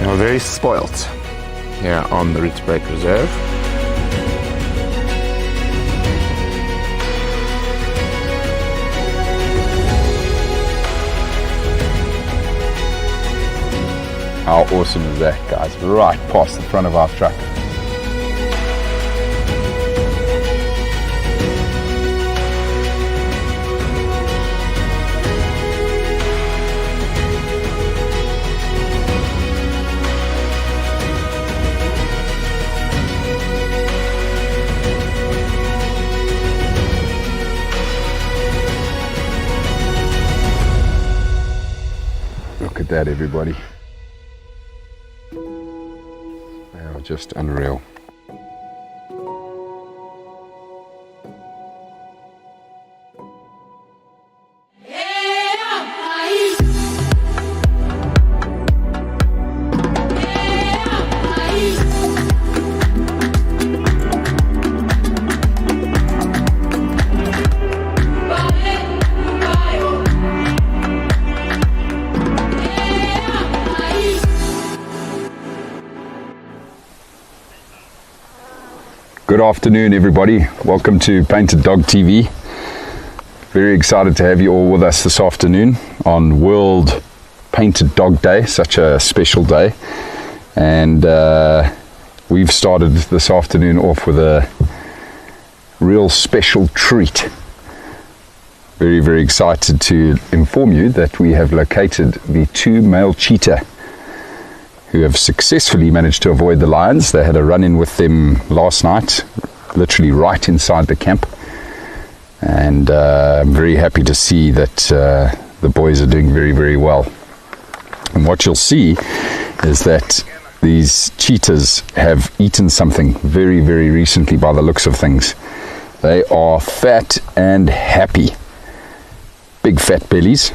We're very spoilt here on the Rietspruit Reserve. How awesome is that, guys? Right past the front of our truck. Look at that, everybody. They are just unreal. Good afternoon, everybody. Welcome to Painted Dog TV. Very excited to have you all with us this afternoon on World Painted Dog Day, such a special day. And we've started this afternoon off with a real special treat. Very, very excited to inform you that we have located the two male cheetah who have successfully managed to avoid the lions. They had a run-in with them last night, literally right inside the camp. And I'm very happy to see that the boys are doing very, very well. And what you'll see is that these cheetahs have eaten something very, very recently by the looks of things. They are fat and happy. Big fat bellies.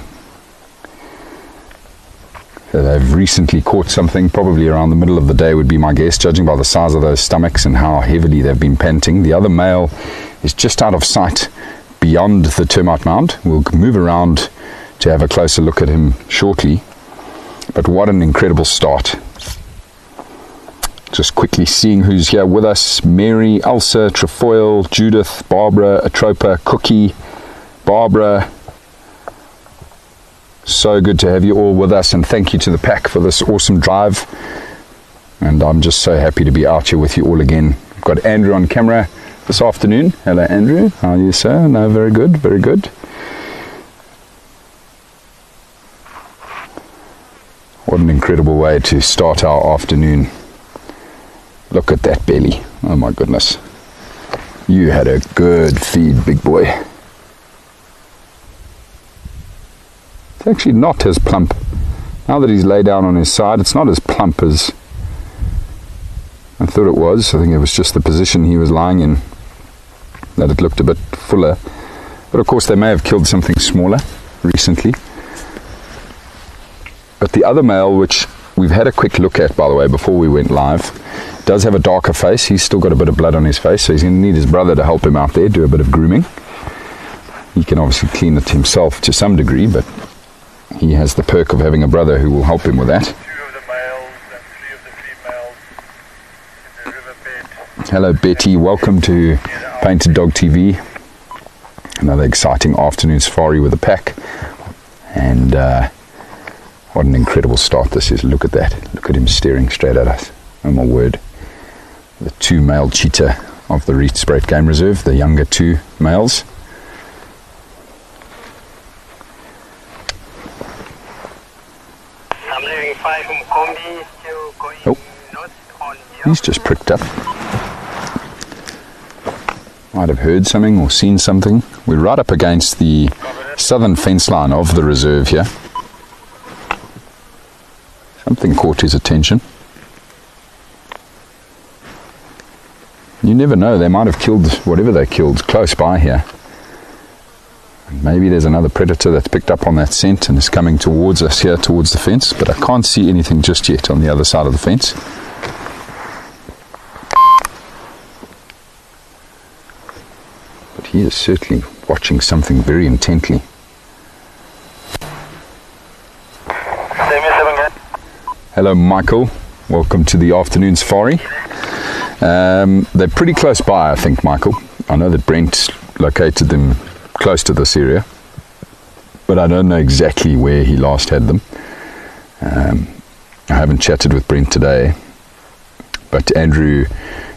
They've recently caught something, probably around the middle of the day would be my guess, judging by the size of those stomachs and how heavily they've been panting. The other male is just out of sight beyond the termite mound. We'll move around to have a closer look at him shortly. But what an incredible start. Just quickly seeing who's here with us. Mary, Elsa, Trefoil, Judith, Barbara, Atropa, Cookie, Barbara. So good to have you all with us, and thank you to the pack for this awesome drive. And I'm just so happy to be out here with you all again. I've got Andrew on camera this afternoon. Hello, Andrew. How are you, sir? No, very good, very good. What an incredible way to start our afternoon. Look at that belly. Oh my goodness. You had a good feed, big boy. It's actually not as plump. Now that he's laid down on his side, it's not as plump as I thought it was. I think it was just the position he was lying in that it looked a bit fuller. But of course they may have killed something smaller recently. But the other male, which we've had a quick look at, by the way, before we went live, does have a darker face. He's still got a bit of blood on his face, so he's going to need his brother to help him out there, do a bit of grooming. He can obviously clean it himself to some degree, but he has the perk of having a brother who will help him with that. 2 of the males and 3 of the females in the riverbed. Hello Betty, welcome to Painted Dog TV. Another exciting afternoon safari with the pack. And what an incredible start this is. Look at that. Look at him staring straight at us. Oh my word. The 2 male cheetah of the Rietspruit Game Reserve, the younger 2 males. Oh, he's just pricked up. Might have heard something or seen something. We're right up against the southern fence line of the reserve here. Something caught his attention. You never know, they might have killed whatever they killed close by here. Maybe there's another predator that's picked up on that scent and is coming towards us here, towards the fence, but I can't see anything just yet on the other side of the fence. But he is certainly watching something very intently. Hello Michael, welcome to the afternoon safari. They're pretty close by, I think, Michael. I know that Brent located them close to this area, but I don't know exactly where he last had them. I haven't chatted with Brent today, but Andrew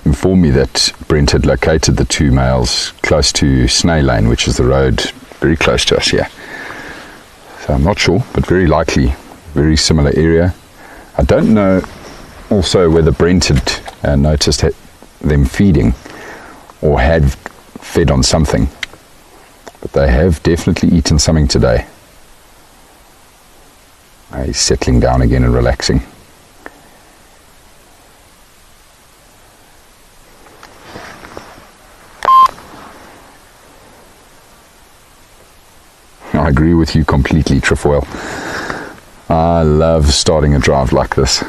informed me that Brent had located the two males close to Snail Lane, which is the road very close to us here. So I'm not sure, but very likely, very similar area. I don't know also whether Brent had noticed them feeding or had fed on something, but they have definitely eaten something today. He's settling down again and relaxing. I agree with you completely, Trefoil. I love starting a drive like this.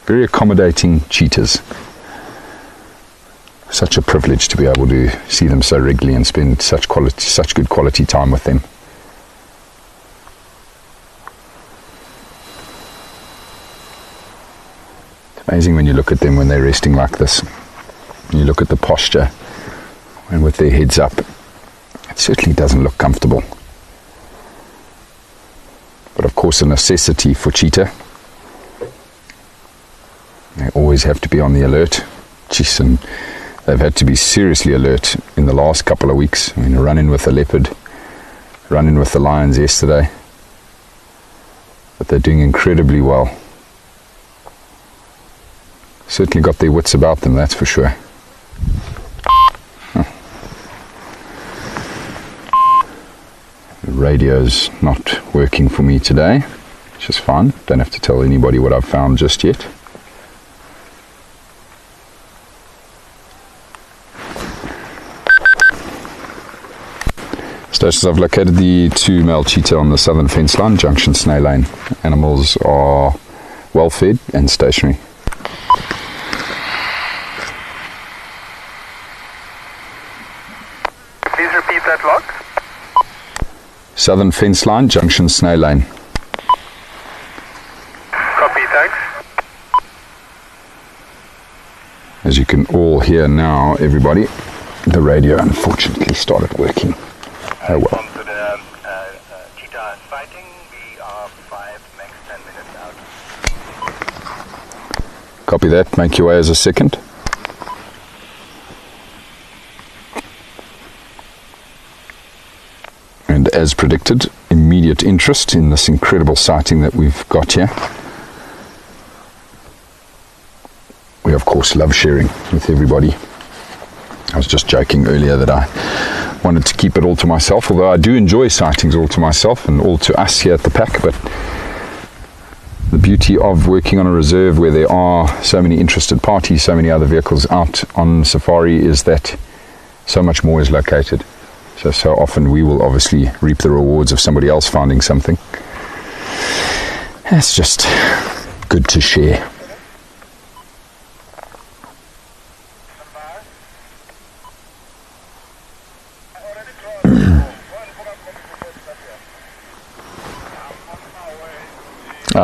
Very accommodating cheetahs. Such a privilege to be able to see them so regularly and spend such good quality time with them. It's amazing when you look at them when they're resting like this. You look at the posture and with their heads up. It certainly doesn't look comfortable. But of course a necessity for cheetah. They always have to be on the alert. Jeez, and they've had to be seriously alert in the last couple of weeks. I mean, a run-in with the leopard, run-in with the lions yesterday. But they're doing incredibly well. Certainly got their wits about them, that's for sure. The radio's not working for me today, which is fine. Don't have to tell anybody what I've found just yet. Stations, I've located the two male cheetah on the southern fence line, junction Snail Lane. Animals are well fed and stationary. Please repeat that log. Southern fence line, junction Snail Lane. Copy, thanks. As you can all hear now, everybody, the radio unfortunately started working. Oh well. On to the cheetah sighting. We are 5, max 10 minutes out. Copy that. Make your way as a second. And as predicted, immediate interest in this incredible sighting that we've got here. We of course love sharing with everybody. I was just joking earlier that I wanted to keep it all to myself, although I do enjoy sightings all to myself and all to us here at the pack. But the beauty of working on a reserve where there are so many interested parties, so many other vehicles out on safari, is that so much more is located. So often we will obviously reap the rewards of somebody else finding something. It's just good to share.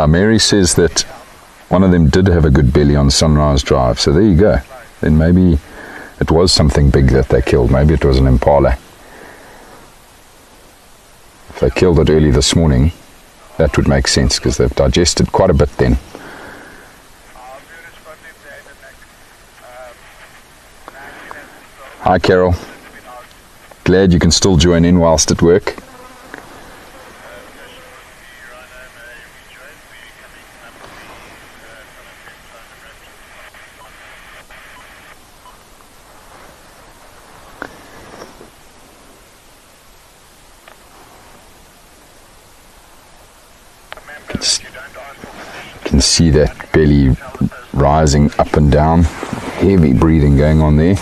Mary says that one of them did have a good belly on Sunrise Drive, so there you go. Then maybe it was something big that they killed. Maybe it was an impala. If they killed it early this morning, that would make sense because they've digested quite a bit then. Hi Carol, glad you can still join in whilst at work. You can see that belly rising up and down. heavy breathing going on there,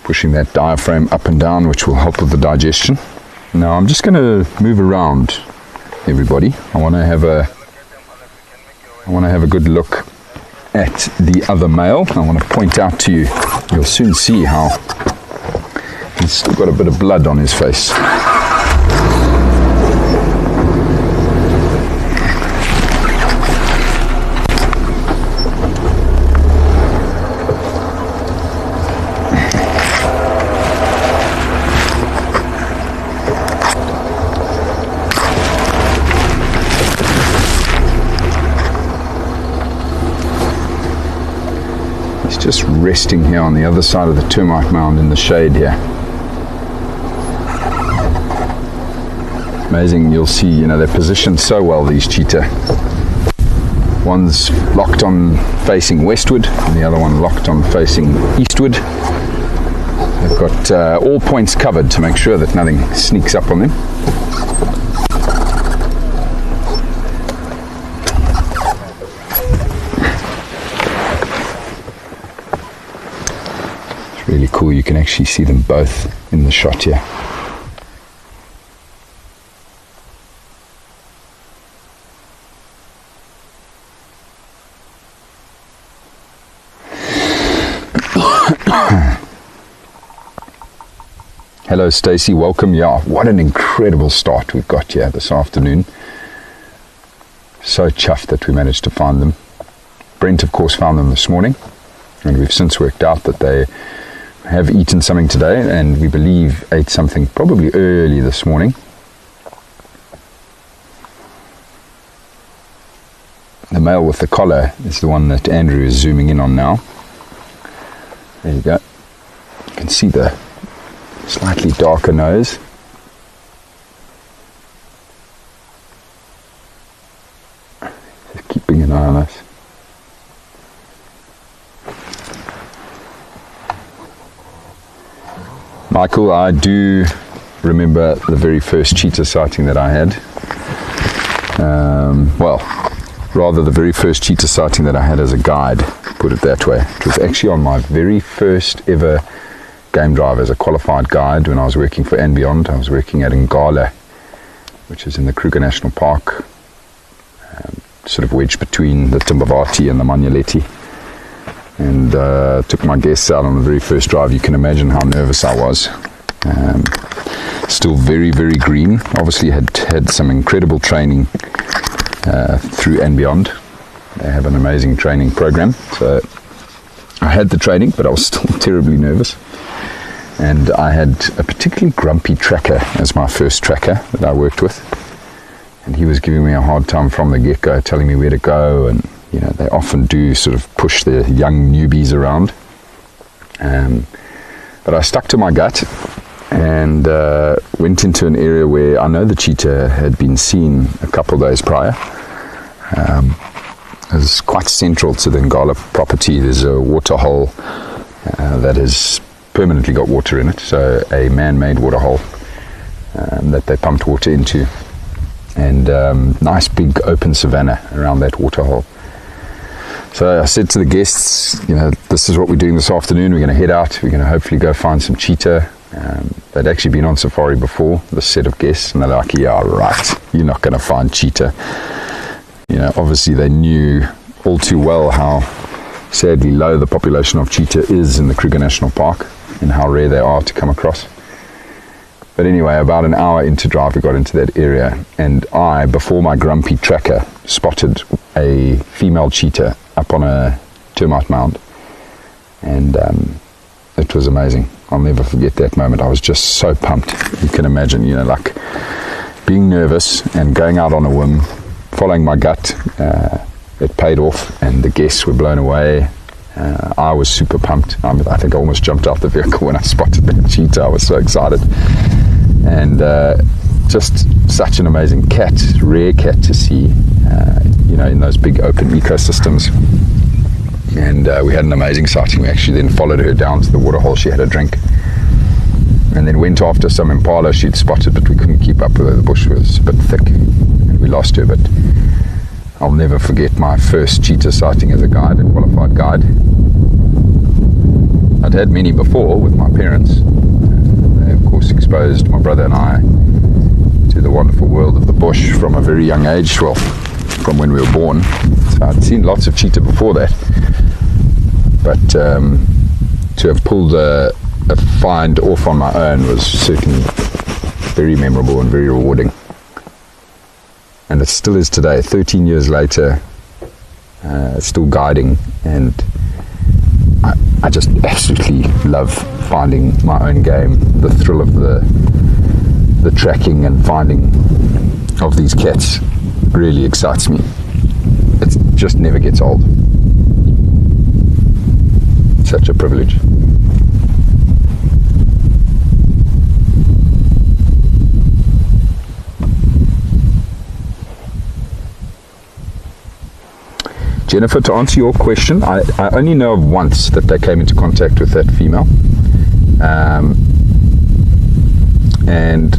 pushing that diaphragm up and down, which will help with the digestion. Now I'm just going to move around, everybody. I want to have a good look at the other male. I want to point out to you, you'll soon see how he's still got a bit of blood on his face. Just resting here on the other side of the termite mound in the shade here. Amazing, you'll see, they're positioned so well, these cheetah. One's locked on facing westward, and the other one locked on facing eastward. They've got all points covered to make sure that nothing sneaks up on them. Really cool, you can actually see them both in the shot here. Hello Stacey, welcome. Yeah, what an incredible start we've got here this afternoon. So chuffed that we managed to find them. Brent of course found them this morning, and we've since worked out that they have eaten something today, and we believe ate something probably early this morning. The male with the collar is the one that Andrew is zooming in on now. There you go. You can see the slightly darker nose. Just keeping an eye on us. Michael, I do remember the very first cheetah sighting that I had. The very first cheetah sighting that I had as a guide, put it that way. It was actually on my very first ever game drive as a qualified guide when I was working for and Beyond. I was working at Ngala, which is in the Kruger National Park, sort of wedged between the Timbavati and the Manyaleti. And took my guests out on the very first drive. You can imagine how nervous I was. Still very, very green. Obviously had some incredible training through and Beyond. They have an amazing training program. So I had the training, but I was still terribly nervous. And I had a particularly grumpy tracker as my first tracker that I worked with. And he was giving me a hard time from the get-go, telling me where to go, and they often do sort of push their young newbies around. But I stuck to my gut and went into an area where I know the cheetah had been seen a couple of days prior. It's quite central to the Ngala property. There's a water hole that has permanently got water in it, so a man-made water hole that they pumped water into, and nice big open savanna around that water hole. So I said to the guests, this is what we're doing this afternoon. We're going to head out. We're going to hopefully go find some cheetah. They'd actually been on safari before, this set of guests, and they're like, yeah, right, you're not going to find cheetah. Obviously they knew all too well how sadly low the population of cheetah is in the Kruger National Park and how rare they are to come across. But anyway, about an hour into drive, we got into that area, and I, before my grumpy tracker, spotted a female cheetah up on a termite mound, and it was amazing. I'll never forget that moment. I was just so pumped. You can imagine, like being nervous and going out on a whim, following my gut. It paid off, and the guests were blown away. I was super pumped. I think I almost jumped out the vehicle when I spotted that cheetah. I was so excited. And just such an amazing cat, rare cat to see, in those big open ecosystems. And we had an amazing sighting. We actually then followed her down to the waterhole. She had a drink, and then went after some impala she'd spotted, but we couldn't keep up with her. The bush was a bit thick, and we lost her. But I'll never forget my first cheetah sighting as a guide, a qualified guide. I'd had many before with my parents. They, of course, exposed my brother and I to the wonderful world of the bush from a very young age, well, from when we were born. So I'd seen lots of cheetah before that. But to have pulled a find off on my own was certainly very memorable and very rewarding. And it still is today, 13 years later, still guiding, and I just absolutely love finding my own game. The thrill of the tracking and finding of these cats really excites me. It just never gets old. Such a privilege. Jennifer, to answer your question, I only know of once that they came into contact with that female. And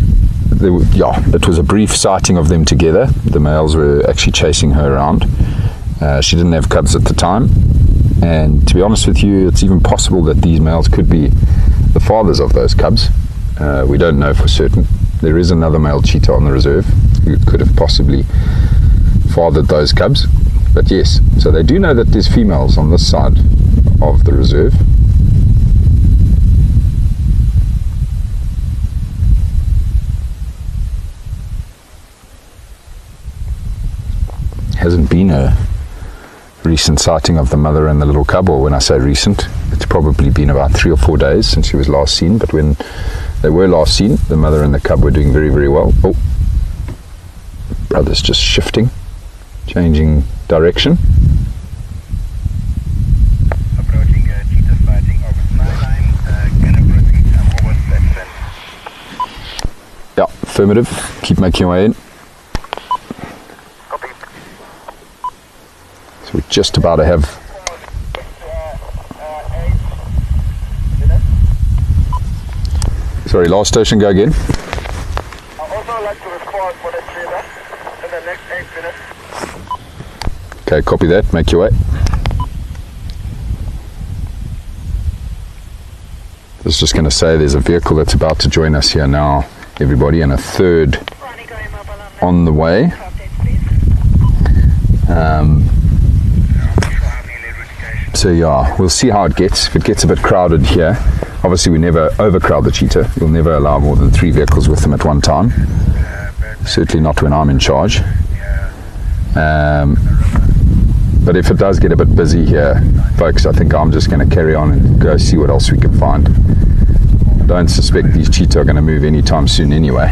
it was a brief sighting of them together. The males were actually chasing her around. She didn't have cubs at the time. And to be honest with you, it's even possible that these males could be the fathers of those cubs. We don't know for certain. There is another male cheetah on the reserve who could have possibly fathered those cubs. But yes, so they do know that there's females on this side of the reserve. Hasn't been a recent sighting of the mother and the little cub, or when I say recent, it's probably been about 3 or 4 days since she was last seen. But when they were last seen, the mother and the cub were doing very, very well. Oh, brother's just shifting, changing direction. Approaching cheetah sighting of skyline. Can I proceed over section? Yeah, affirmative. Keep making your way in. Copy. So we're just about to have... 8 minutes. Sorry, last station, go again. I'd also like to respond for the cheetah in the next 8 minutes. Okay, copy that. Make your way. I was just going to say there's a vehicle that's about to join us here now, everybody, and a third on the way. So yeah, we'll see how it gets. If it gets a bit crowded here, obviously we never overcrowd the cheetah. We'll never allow more than 3 vehicles with them at one time. Certainly not when I'm in charge. But if it does get a bit busy here, folks, I think I'm just going to carry on and go see what else we can find. I don't suspect these cheetah are going to move anytime soon anyway.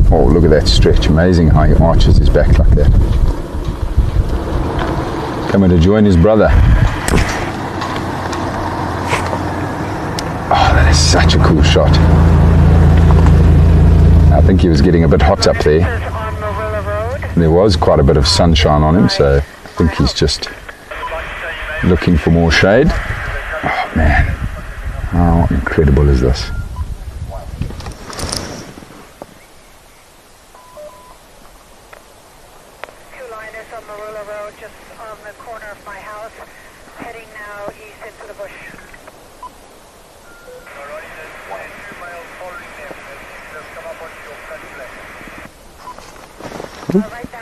Oh, look at that stretch. Amazing how he arches his back like that. Coming to join his brother. Oh, that is such a cool shot. I think he was getting a bit hot up there. There was quite a bit of sunshine on him, so I think he's just looking for more shade. Oh man, how incredible is this?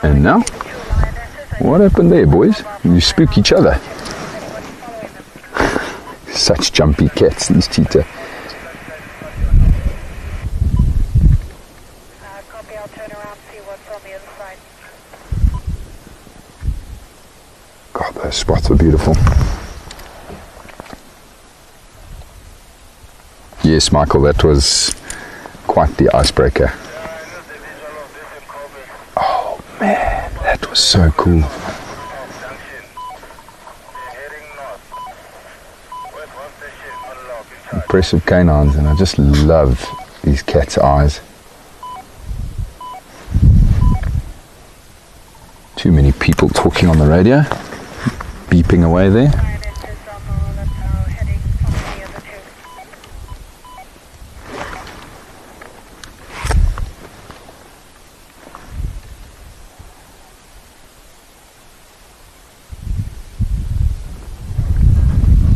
And now, what happened there, boys? You spook each other. Such jumpy cats, these cheetah. Copy, I'll turn around, see what's on the inside. God, those spots are beautiful. Yes, Michael, that was quite the icebreaker. Oh man, that was so cool. Impressive canines, and I just love these cats' eyes. Too many people talking on the radio, beeping away there.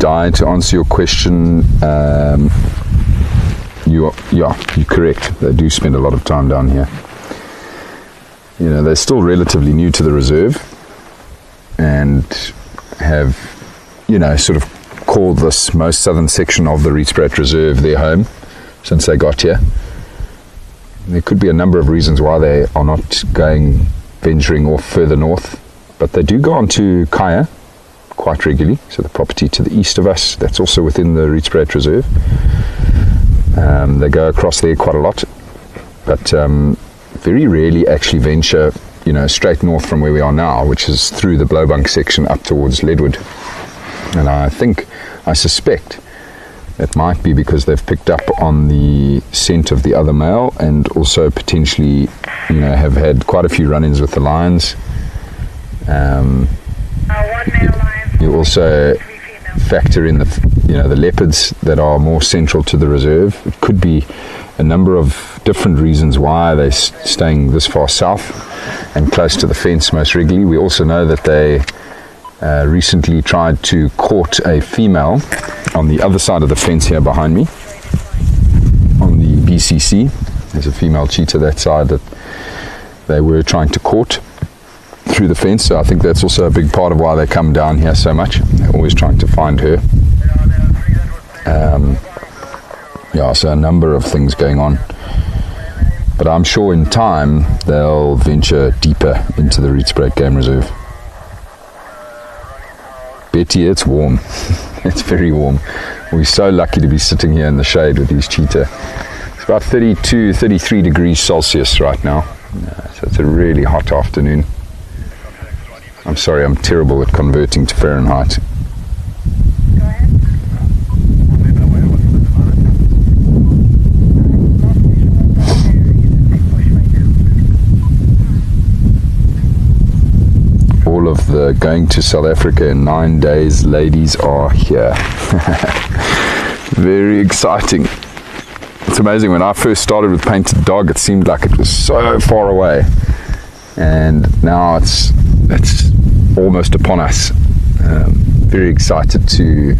To answer your question, you're correct. They do spend a lot of time down here. You know, they're still relatively new to the reserve and have, you know, sort of called this most southern section of the Rietspruit Reserve their home since they got here. There could be a number of reasons why they are not venturing off further north, but they do go on to Kaya quite regularly, so the property to the east of us, that's also within the Rietspruit Reserve. They go across there quite a lot, but very rarely actually venture, you know, straight north from where we are now, which is through the Blowbunk section up towards Leadwood. And I suspect it might be because they've picked up on the scent of the other male, and also potentially, you know, have had quite a few run-ins with the lions. You also factor in the leopards that are more central to the reserve. It could be a number of different reasons why they're staying this far south and close to the fence most regularly. We also know that they recently tried to court a female on the other side of the fence here behind me, on the BCC. There's a female cheetah that side that they were trying to court through the fence, so I think that's also a big part of why they come down here so much. They're always trying to find her. So a number of things going on, but I'm sure in time they'll venture deeper into the Rietspruit Game Reserve. Betty, it's warm. It's very warm. We're so lucky to be sitting here in the shade with these cheetah. It's about 32, 33 degrees Celsius right now, so it's a really hot afternoon. I'm sorry, I'm terrible at converting to Fahrenheit. Go ahead. All of the going to South Africa in 9 days ladies are here. Very exciting. It's amazing, when I first started with Painted Dog, it seemed like it was so far away, and now it's almost upon us. Very excited to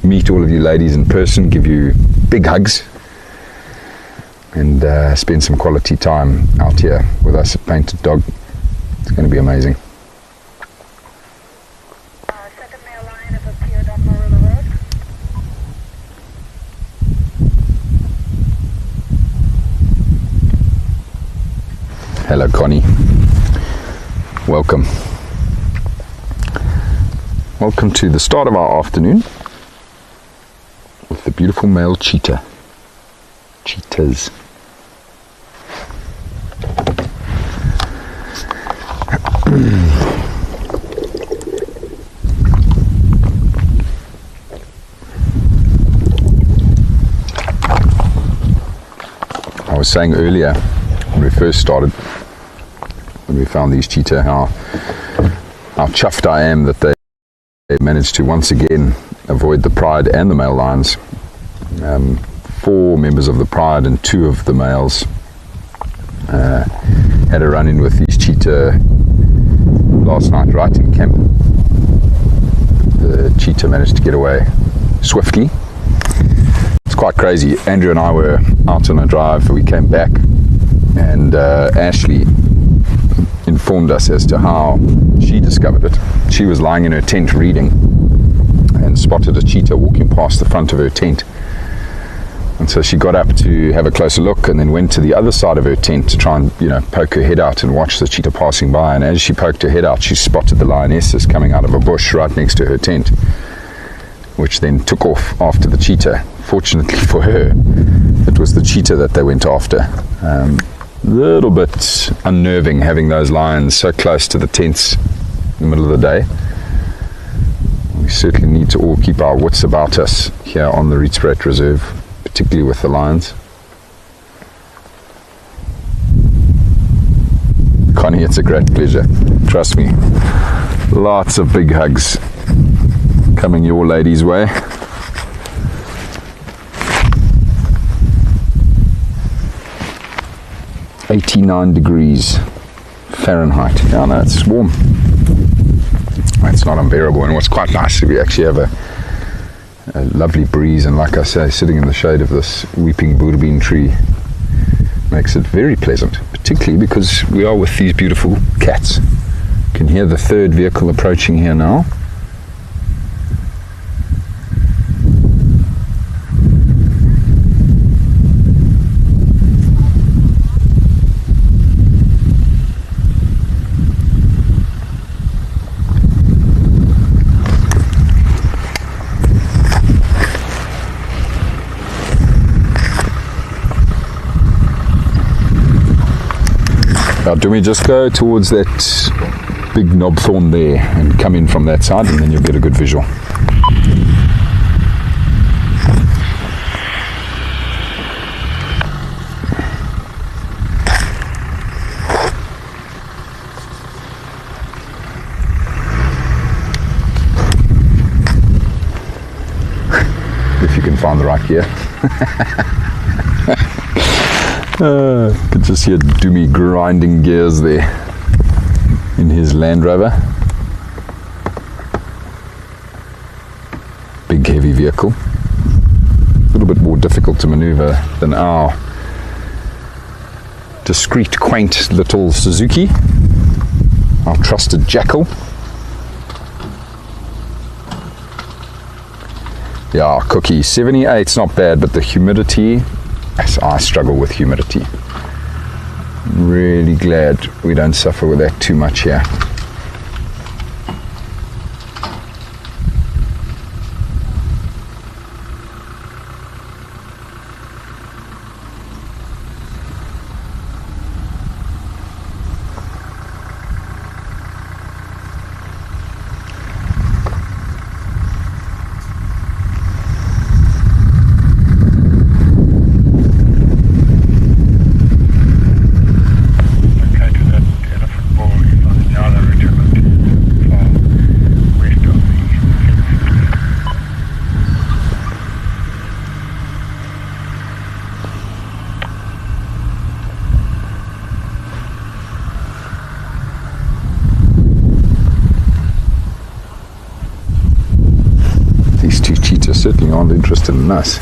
meet all of you ladies in person, give you big hugs, and spend some quality time out here with us at Painted Dog. It's going to be amazing. Second male lion has appeared on Marula Road. Hello, Connie. Welcome. Welcome to the start of our afternoon with the beautiful male cheetahs. I was saying earlier, when we first started, when we found these cheetah, how chuffed I am that they managed to once again avoid the pride and the male lions. 4 members of the pride and 2 of the males had a run-in with these cheetah last night right in camp. The cheetah managed to get away swiftly. It's quite crazy. Andrew and I were out on a drive. We came back, and Ashley informed us as to how she discovered it. She was lying in her tent reading and spotted a cheetah walking past the front of her tent, and so she got up to have a closer look, and then went to the other side of her tent to try and, poke her head out and watch the cheetah passing by. And as she poked her head out, she spotted the lionesses coming out of a bush right next to her tent, which then took off after the cheetah. Fortunately for her, it was the cheetah that they went after. A little bit unnerving having those lions so close to the tents in the middle of the day. We certainly need to all keep our wits about us here on the Rietspruit Reserve, particularly with the lions. Connie, it's a great pleasure. Trust me. Lots of big hugs coming your ladies' way. "89 degrees Fahrenheit. Yeah, no, it's warm. It's not unbearable. And what's quite nice is we actually have a lovely breeze, and like I say, sitting in the shade of this weeping boerbeen tree makes it very pleasant, particularly because we are with these beautiful cats. You can hear the third vehicle approaching here now. Now, do we just go towards that big knobthorn there and come in from that side, and then you'll get a good visual. If you can find the right gear. Could just hear Doomy grinding gears there in his Land Rover. Big heavy vehicle. A little bit more difficult to maneuver than our discreet, quaint little Suzuki, our trusted Jackal. Yeah, Cookie, 78's not bad, but the humidity, yes, I struggle with humidity. Really glad we don't suffer with that too much here. Certainly aren't interested in us.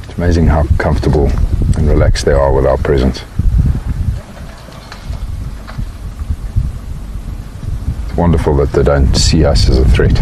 It's amazing how comfortable and relaxed they are with our presence. It's wonderful that they don't see us as a threat.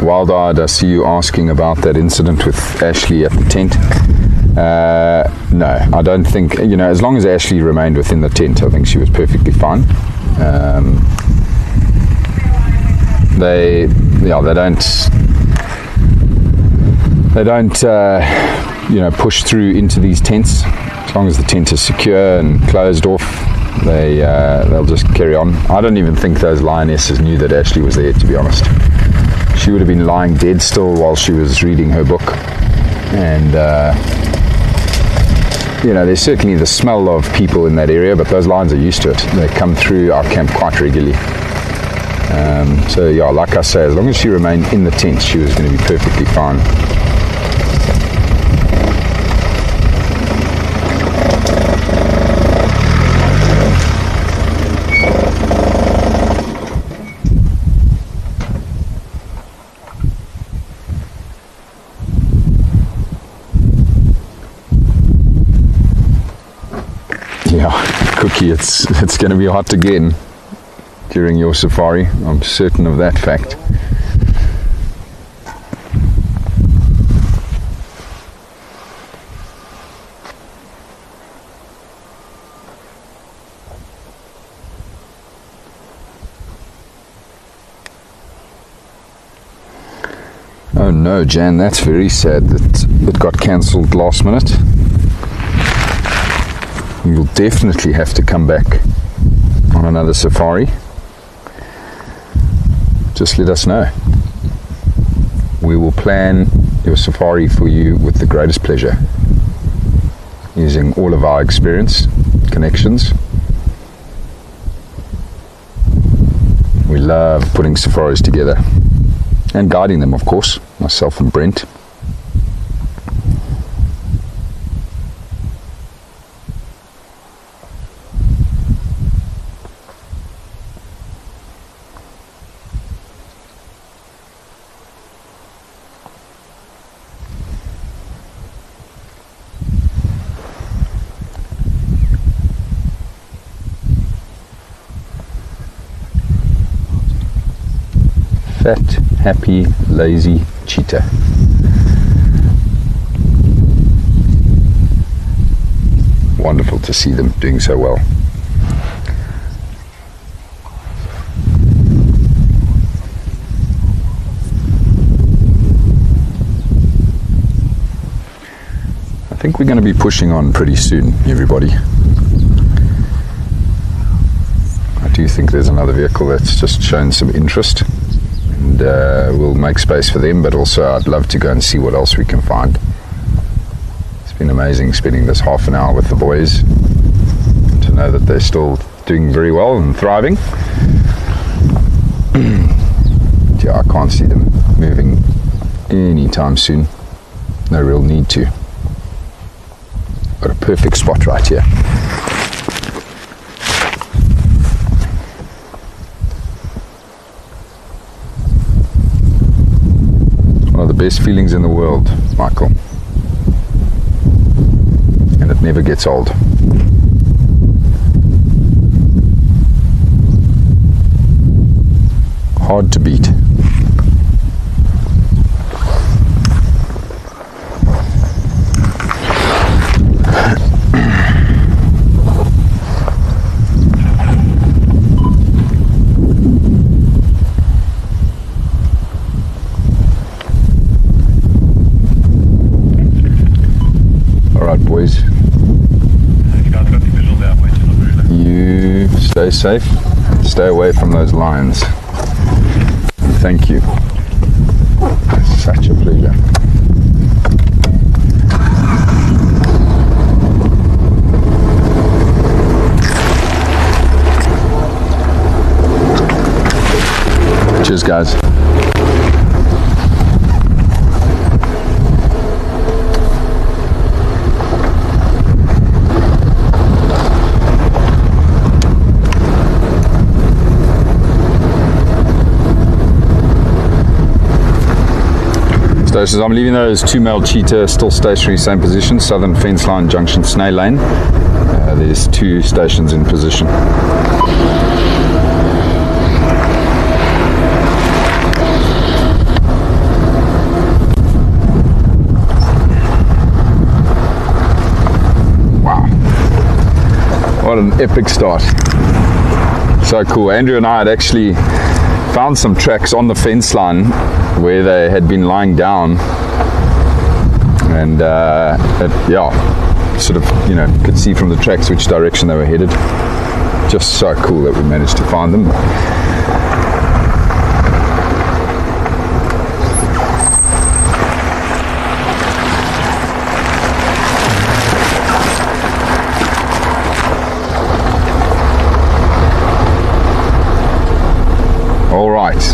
Wild-eyed, I see you asking about that incident with Ashley at the tent. No, I don't think, as long as Ashley remained within the tent, I think she was perfectly fine. They don't push through into these tents. As long as the tent is secure and closed off, they'll just carry on. I don't even think those lionesses knew that Ashley was there, to be honest. She would have been lying dead still while she was reading her book. And there's certainly the smell of people in that area, but those lions are used to it. They come through our camp quite regularly. So yeah, like I say, as long as she remained in the tent, she was going to be perfectly fine. Yeah, Cookie, it's going to be hot again during your safari. I'm certain of that fact. Oh no, Jan, that's very sad that it got cancelled last minute. You'll definitely have to come back on another safari. Just let us know. We will plan your safari for you with the greatest pleasure, using all of our experience, connections. We love putting safaris together and guiding them, of course, myself and Brent. Fat, happy, lazy cheetah. Wonderful to see them doing so well. I think we're going to be pushing on pretty soon, everybody. I do think there's another vehicle that's just shown some interest. We'll make space for them, but also I'd love to go and see what else we can find. It's been amazing spending this half an hour with the boys, to know that they're still doing very well and thriving. Yeah, I can't see them moving anytime soon. No real need to. Got a perfect spot right here. Best feelings in the world, Michael, and it never gets old. Hard to beat. Boys, you stay safe, stay away from those lines. Thank you. It's such a pleasure. Cheers, guys. So I'm leaving those two male cheetah still stationary, same position, southern fence line junction, Snail Lane. There's two stations in position. Wow, what an epic start. So cool. Andrew and I had actually found some tracks on the fence line where they had been lying down, and yeah, sort of, you know, could see from the tracks which direction they were headed. Just so cool that we managed to find them.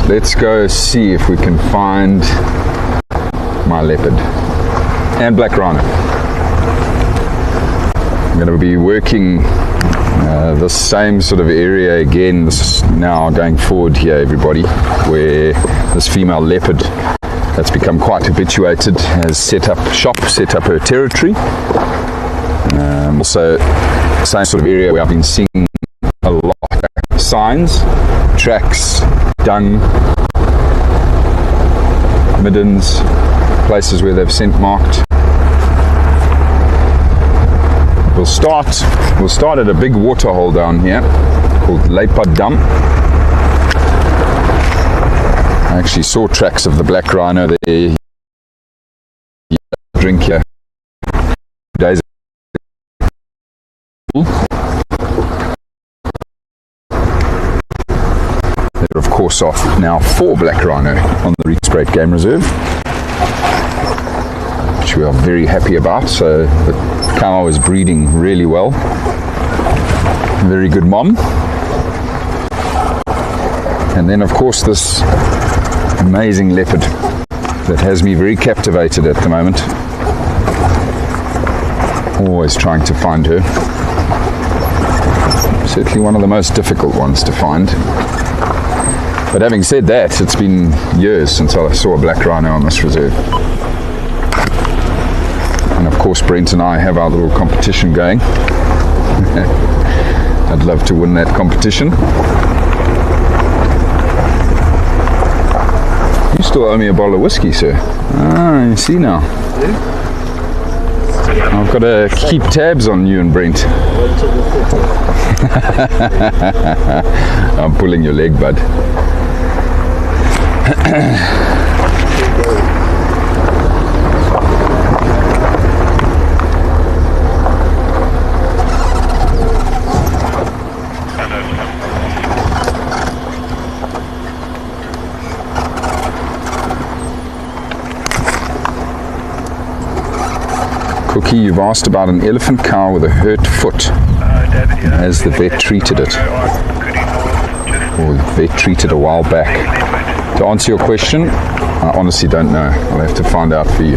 Let's go see if we can find my leopard and black rhino. I'm going to be working the same sort of area again now going forward here, everybody, where this female leopard that's become quite habituated has set up shop, set up her territory. Also, same sort of area where I've been seeing a lot of signs, tracks, dung, middens, places where they've scent marked. We'll start at a big water hole down here called Leopard Dam. I actually saw tracks of the black rhino there drink here. Days. There, of course, are now 4 black rhino on the Rietspruit Game Reserve, which we are very happy about. So the cow is breeding really well. Very good mom. And then, of course, this amazing leopard that has me very captivated at the moment. Always trying to find her. Certainly one of the most difficult ones to find. But having said that, it's been years since I saw a black rhino on this reserve. And of course, Brent and I have our little competition going. I'd love to win that competition. You still owe me a bottle of whiskey, sir. Ah, you see now. I've got to keep tabs on you and Brent. I'm pulling your leg, bud. Cookie, you've asked about an elephant cow with a hurt foot. Has the vet treated it? Or the vet treated a while back? To answer your question, I honestly don't know. I'll have to find out for you.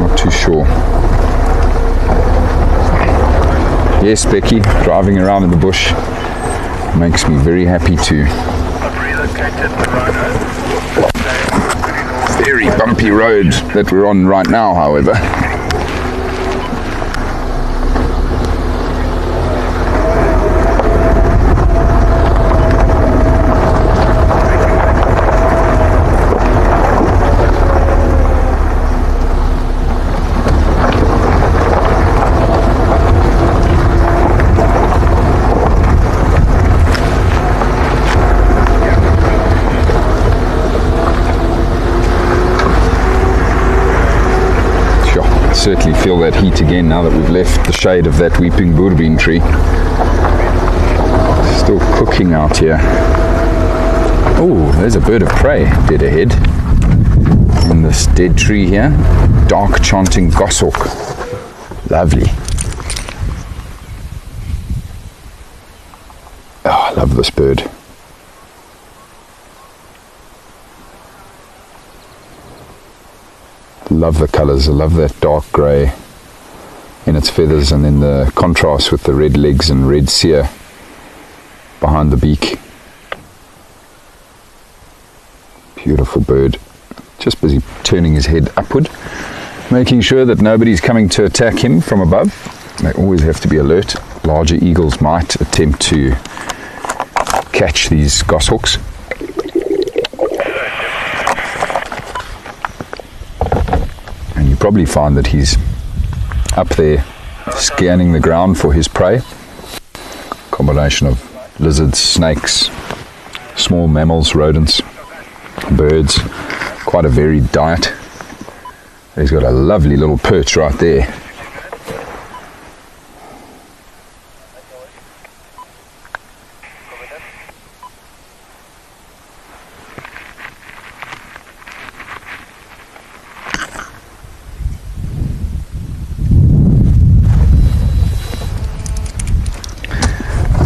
Not too sure. Yes, Becky, driving around in the bush makes me very happy too. Very bumpy road that we're on right now, however. Certainly feel that heat again now that we've left the shade of that weeping bourbon tree. Still cooking out here. Oh, there's a bird of prey dead ahead in this dead tree here. Dark chanting goshawk. Lovely. Oh, I love this bird. Love the colours. I love that dark grey in its feathers, and then the contrast with the red legs and red cere behind the beak. Beautiful bird. Just busy turning his head upward, making sure that nobody's coming to attack him from above. They always have to be alert. Larger eagles might attempt to catch these goshawks. Probably find that he's up there scanning the ground for his prey. Combination of lizards, snakes, small mammals, rodents, birds. Quite a varied diet. He's got a lovely little perch right there.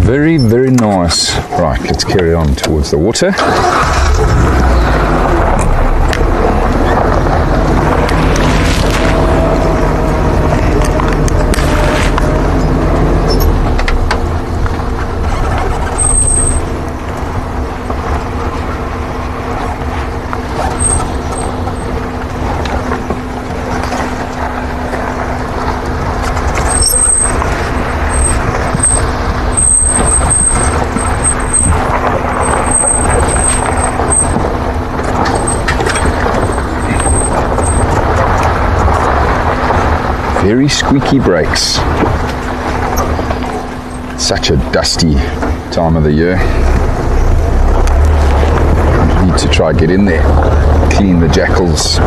Very, very nice. Right, let's carry on towards the water. Very squeaky brakes. Such a dusty time of the year. Need to try get in there, clean the jackal's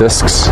discs.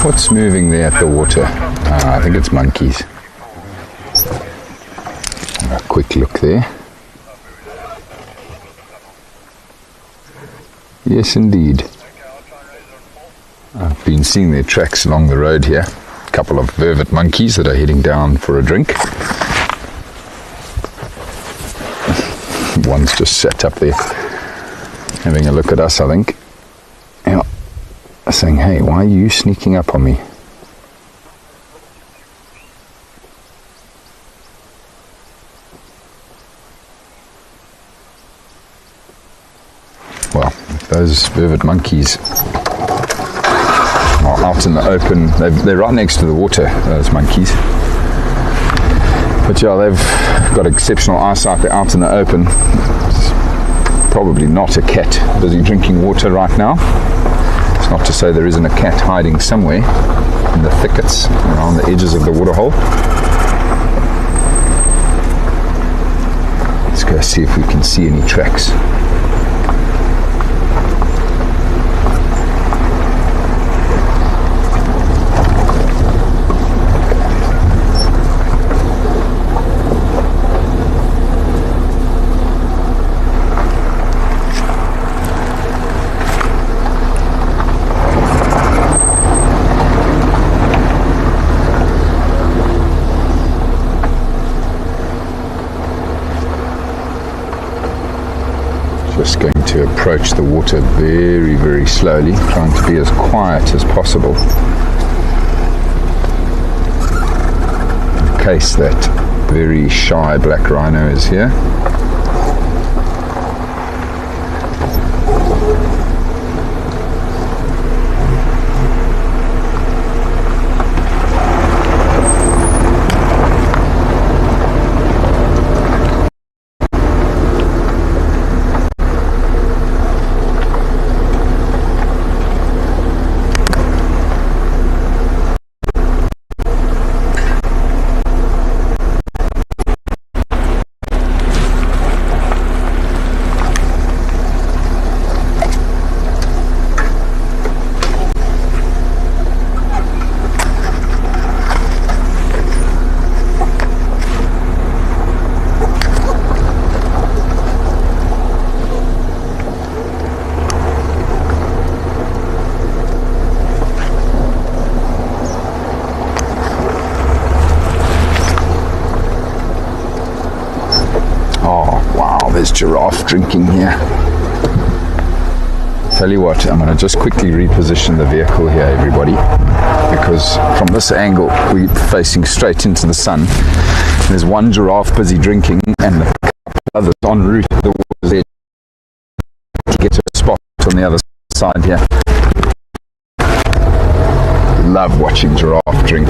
What's moving there at the water? I think it's monkeys. A quick look there. Yes, indeed. I've been seeing their tracks along the road here. A couple of vervet monkeys that are heading down for a drink. One's just sat up there having a look at us, I think. Yeah. Saying, hey, why are you sneaking up on me? Well, if those vervet monkeys are out in the open, they're right next to the water, those monkeys. But yeah, they've got exceptional eyesight. They're out in the open. It's probably not a cat busy drinking water right now. It's not to say there isn't a cat hiding somewhere in the thickets around the edges of the waterhole. Let's go see if we can see any tracks. Just going to approach the water very, very slowly, trying to be as quiet as possible in case that very shy black rhino is here. There's giraffe drinking here. Tell you what, I'm going to just quickly reposition the vehicle here, everybody, because from this angle we're facing straight into the sun. There's one giraffe busy drinking and a couple others en route to the water's edge to get to a spot on the other side here. love watching giraffe drink.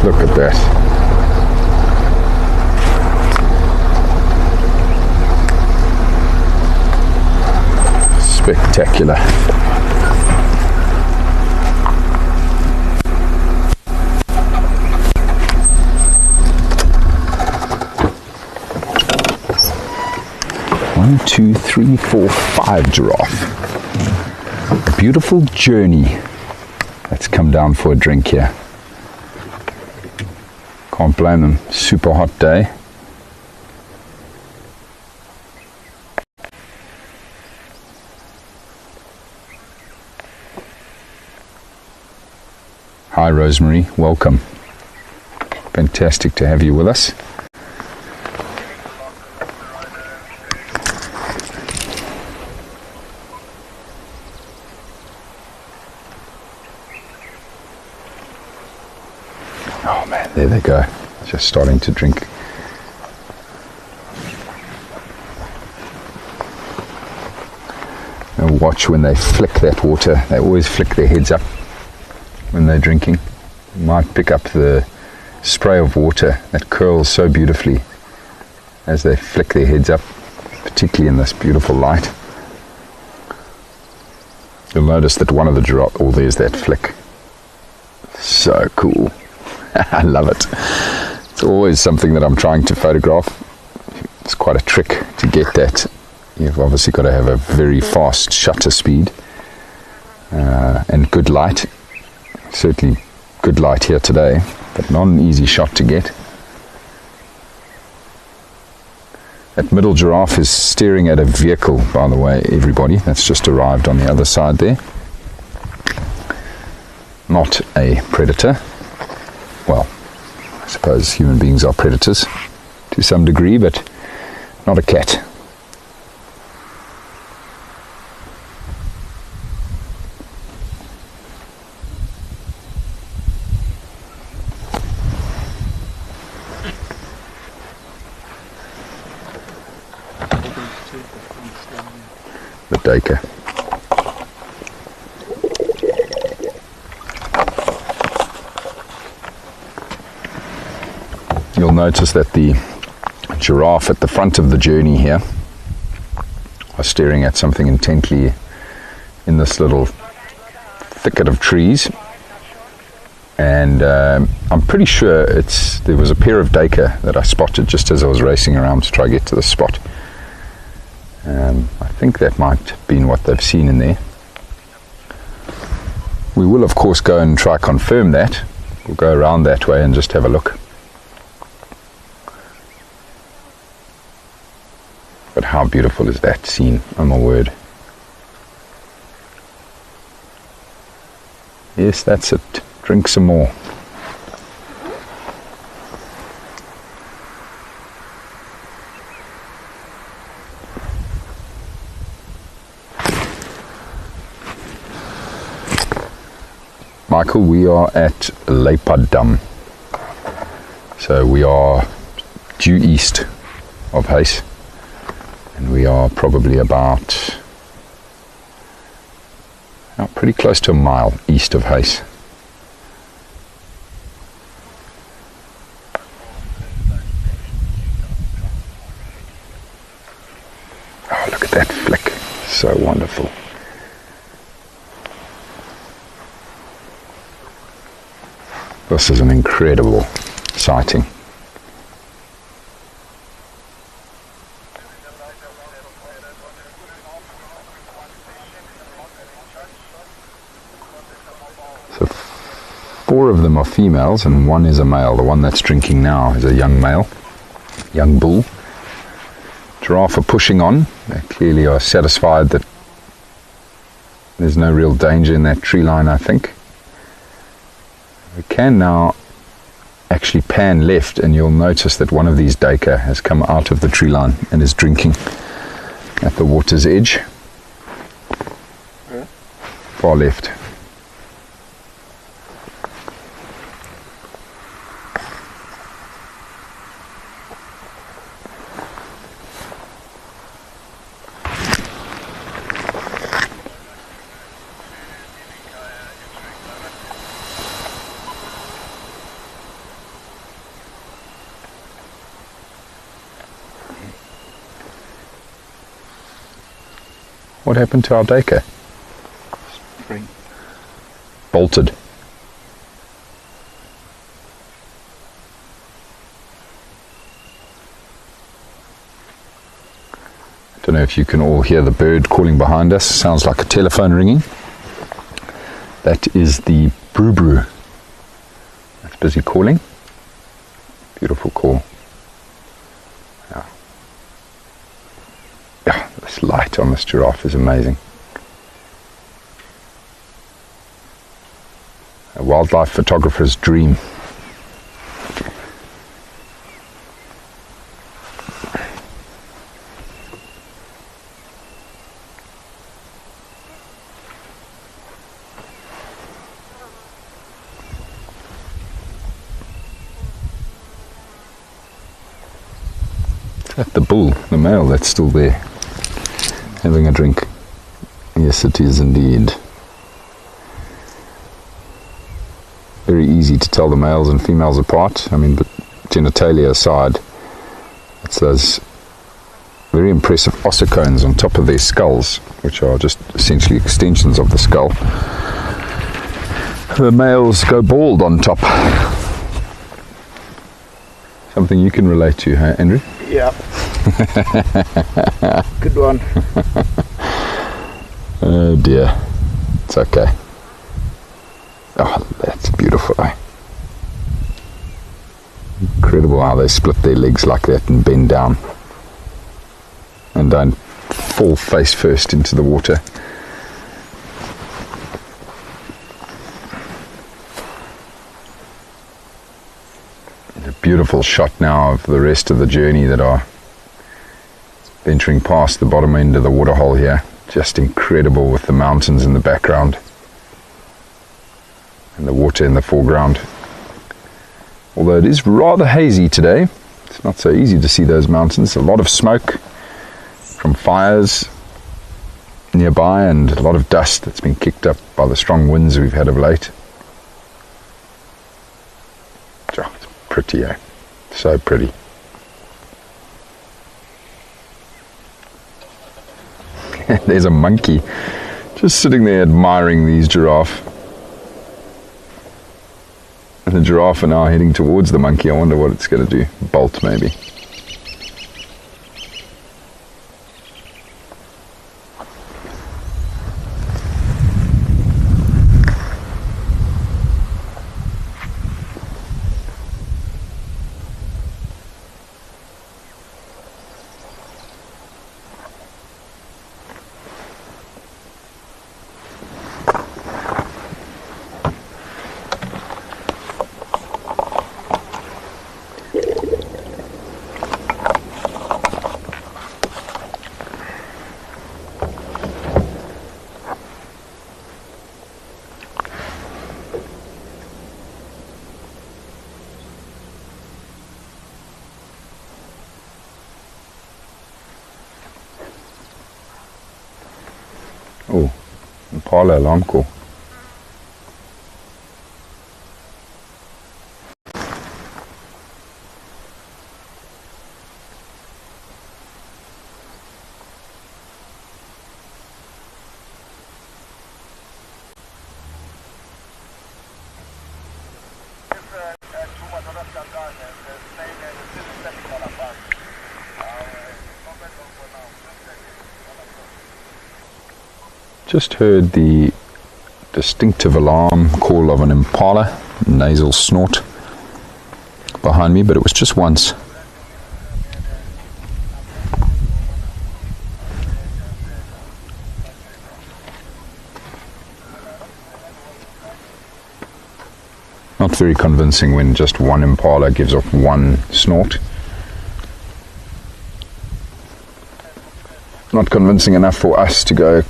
Look at that. Spectacular. One, two, three, four, five giraffe. A beautiful journey. Let's come down for a drink here. Can't blame them. Super hot day. Hi Rosemary, welcome. Fantastic to have you with us. Oh man, there they go. Just starting to drink. And watch when they flick that water. They always flick their heads up when they're drinking. You might pick up the spray of water that curls so beautifully as they flick their heads up, particularly in this beautiful light. You'll notice that one of the giraffe, oh, there's that flick. So cool. I love it. It's always something that I'm trying to photograph. It's quite a trick to get that. You've obviously got to have a very fast shutter speed and good light. Certainly good light here today, but not an easy shot to get. That middle giraffe is staring at a vehicle, by the way, everybody. That's just arrived on the other side there. Not a predator. Well, I suppose human beings are predators to some degree, but not a cat. The Dacre. You'll notice that the giraffe at the front of the journey here are staring at something intently in this little thicket of trees, and I'm pretty sure there was a pair of Dacre that I spotted just as I was racing around to try to get to the spot. I think that might have been what they've seen in there. We will of course go and try confirm that. We'll go around that way and just have a look. But how beautiful is that scene, oh my word. Yes, that's it. Drink some more. Michael, we are at Leypadam. So we are due east of Huis. And we are probably about pretty close to a mile east of Huis. Oh, look at that flick. So wonderful. This is an incredible sighting. So 4 of them are females and 1 is a male. The one that's drinking now is a young male, young bull. Giraffe are pushing on. They clearly are satisfied that there's no real danger in that tree line, I think. We can now actually pan left, and you'll notice that one of these duiker has come out of the tree line and is drinking at the water's edge. Far left. What happened to our duiker? Bolted. I don't know if you can all hear the bird calling behind us. Sounds like a telephone ringing. That is the brew. That's busy calling. Beautiful call. Yeah, this light on this giraffe is amazing. A wildlife photographer's dream. Is that the bull, the male that's still there, having a drink? Yes, it is indeed. Very easy to tell the males and females apart. I mean, but genitalia aside, it's those very impressive ossicones on top of their skulls, which are just essentially extensions of the skull. The males go bald on top. Something you can relate to, huh, Andrew? Yeah. Good one. Oh dear. It's okay. Oh, that's beautiful, eh? Incredible how they split their legs like that and bend down and don't fall face first into the water. A beautiful shot now of the rest of the journey that are venturing past the bottom end of the waterhole here. Just incredible with the mountains in the background and the water in the foreground. Although it is rather hazy today, it's not so easy to see those mountains. A lot of smoke from fires nearby and a lot of dust that's been kicked up by the strong winds we've had of late. Oh, it's pretty, eh? So pretty. There's a monkey just sitting there admiring these giraffe. And the giraffe are now heading towards the monkey. I wonder what it's going to do. Bolt, maybe. Oh, Impala alarm call. Just heard the distinctive alarm call of an impala, nasal snort behind me, but it was just once. very convincing when just one impala gives off one snort. Not convincing enough for us to go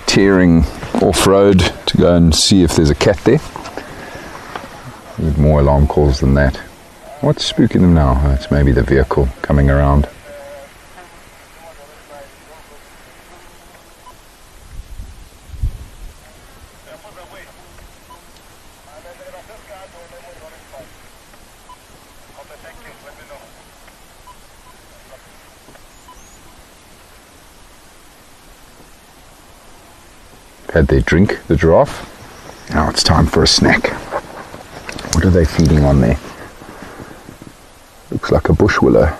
tearing off-road to go and see if there's a cat there. Need more alarm calls than that. What's spooking them now? Oh, it's maybe the vehicle coming around. Had their drink, the giraffe. Now it's time for a snack. What are they feeding on there? Looks like a bush willow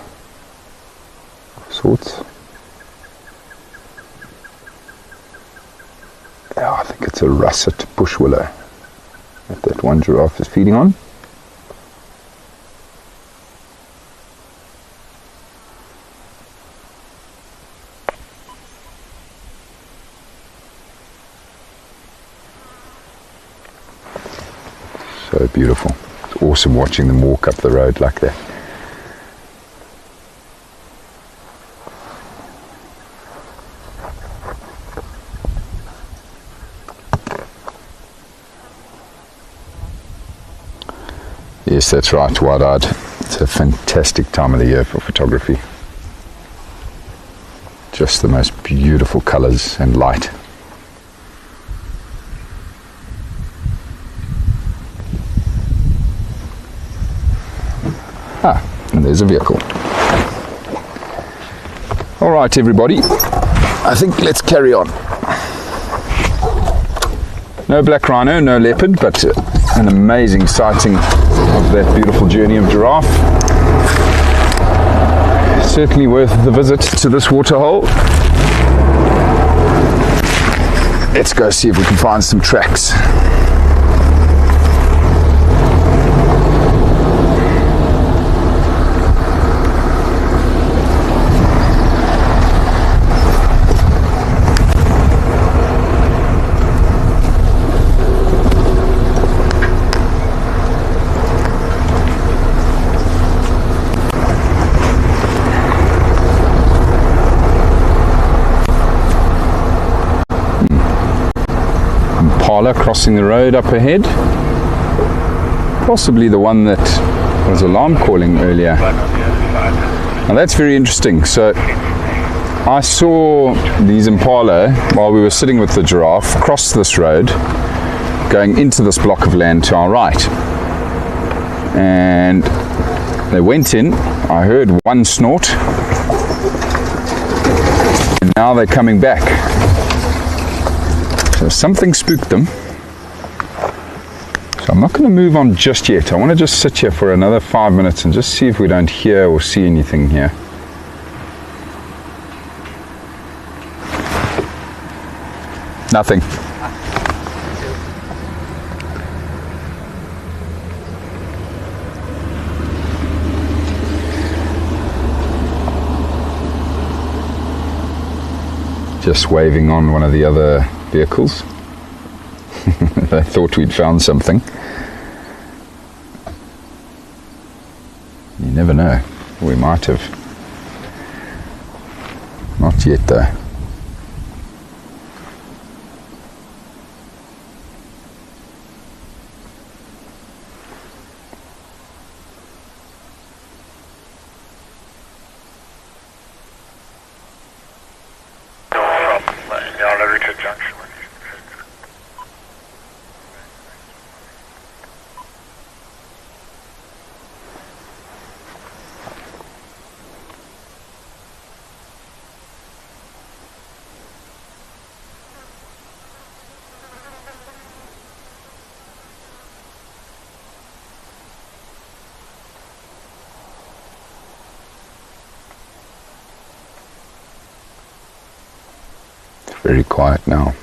of sorts. Yeah, I think it's a russet bush willow that one giraffe is feeding on. So beautiful. It's awesome watching them walk up the road like that. Yes, that's right, wide-eyed. It's a fantastic time of the year for photography. Just the most beautiful colours and light. And there's a vehicle. All right, everybody. I think let's carry on. No black rhino, no leopard, but an amazing sighting of that beautiful journey of giraffe. Certainly worth the visit to this waterhole. Let's go see if we can find some tracks. Crossing the road up ahead, possibly the one that was alarm calling earlier. Now that's very interesting. So I saw these impala while we were sitting with the giraffe cross this road going into this block of land to our right, and they went in. I heard one snort and now they're coming back. So something spooked them. So I'm not going to move on just yet. I want to just sit here for another 5 minutes and just see if we don't hear or see anything here. Nothing. Just waving on one of the other vehicles. They thought we'd found something. You never know. We might have. Not yet though. Very quiet now.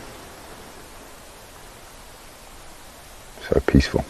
So peaceful.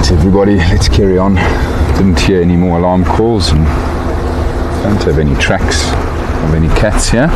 Right, everybody, let's carry on. Didn't hear any more alarm calls and don't have any tracks of any cats here.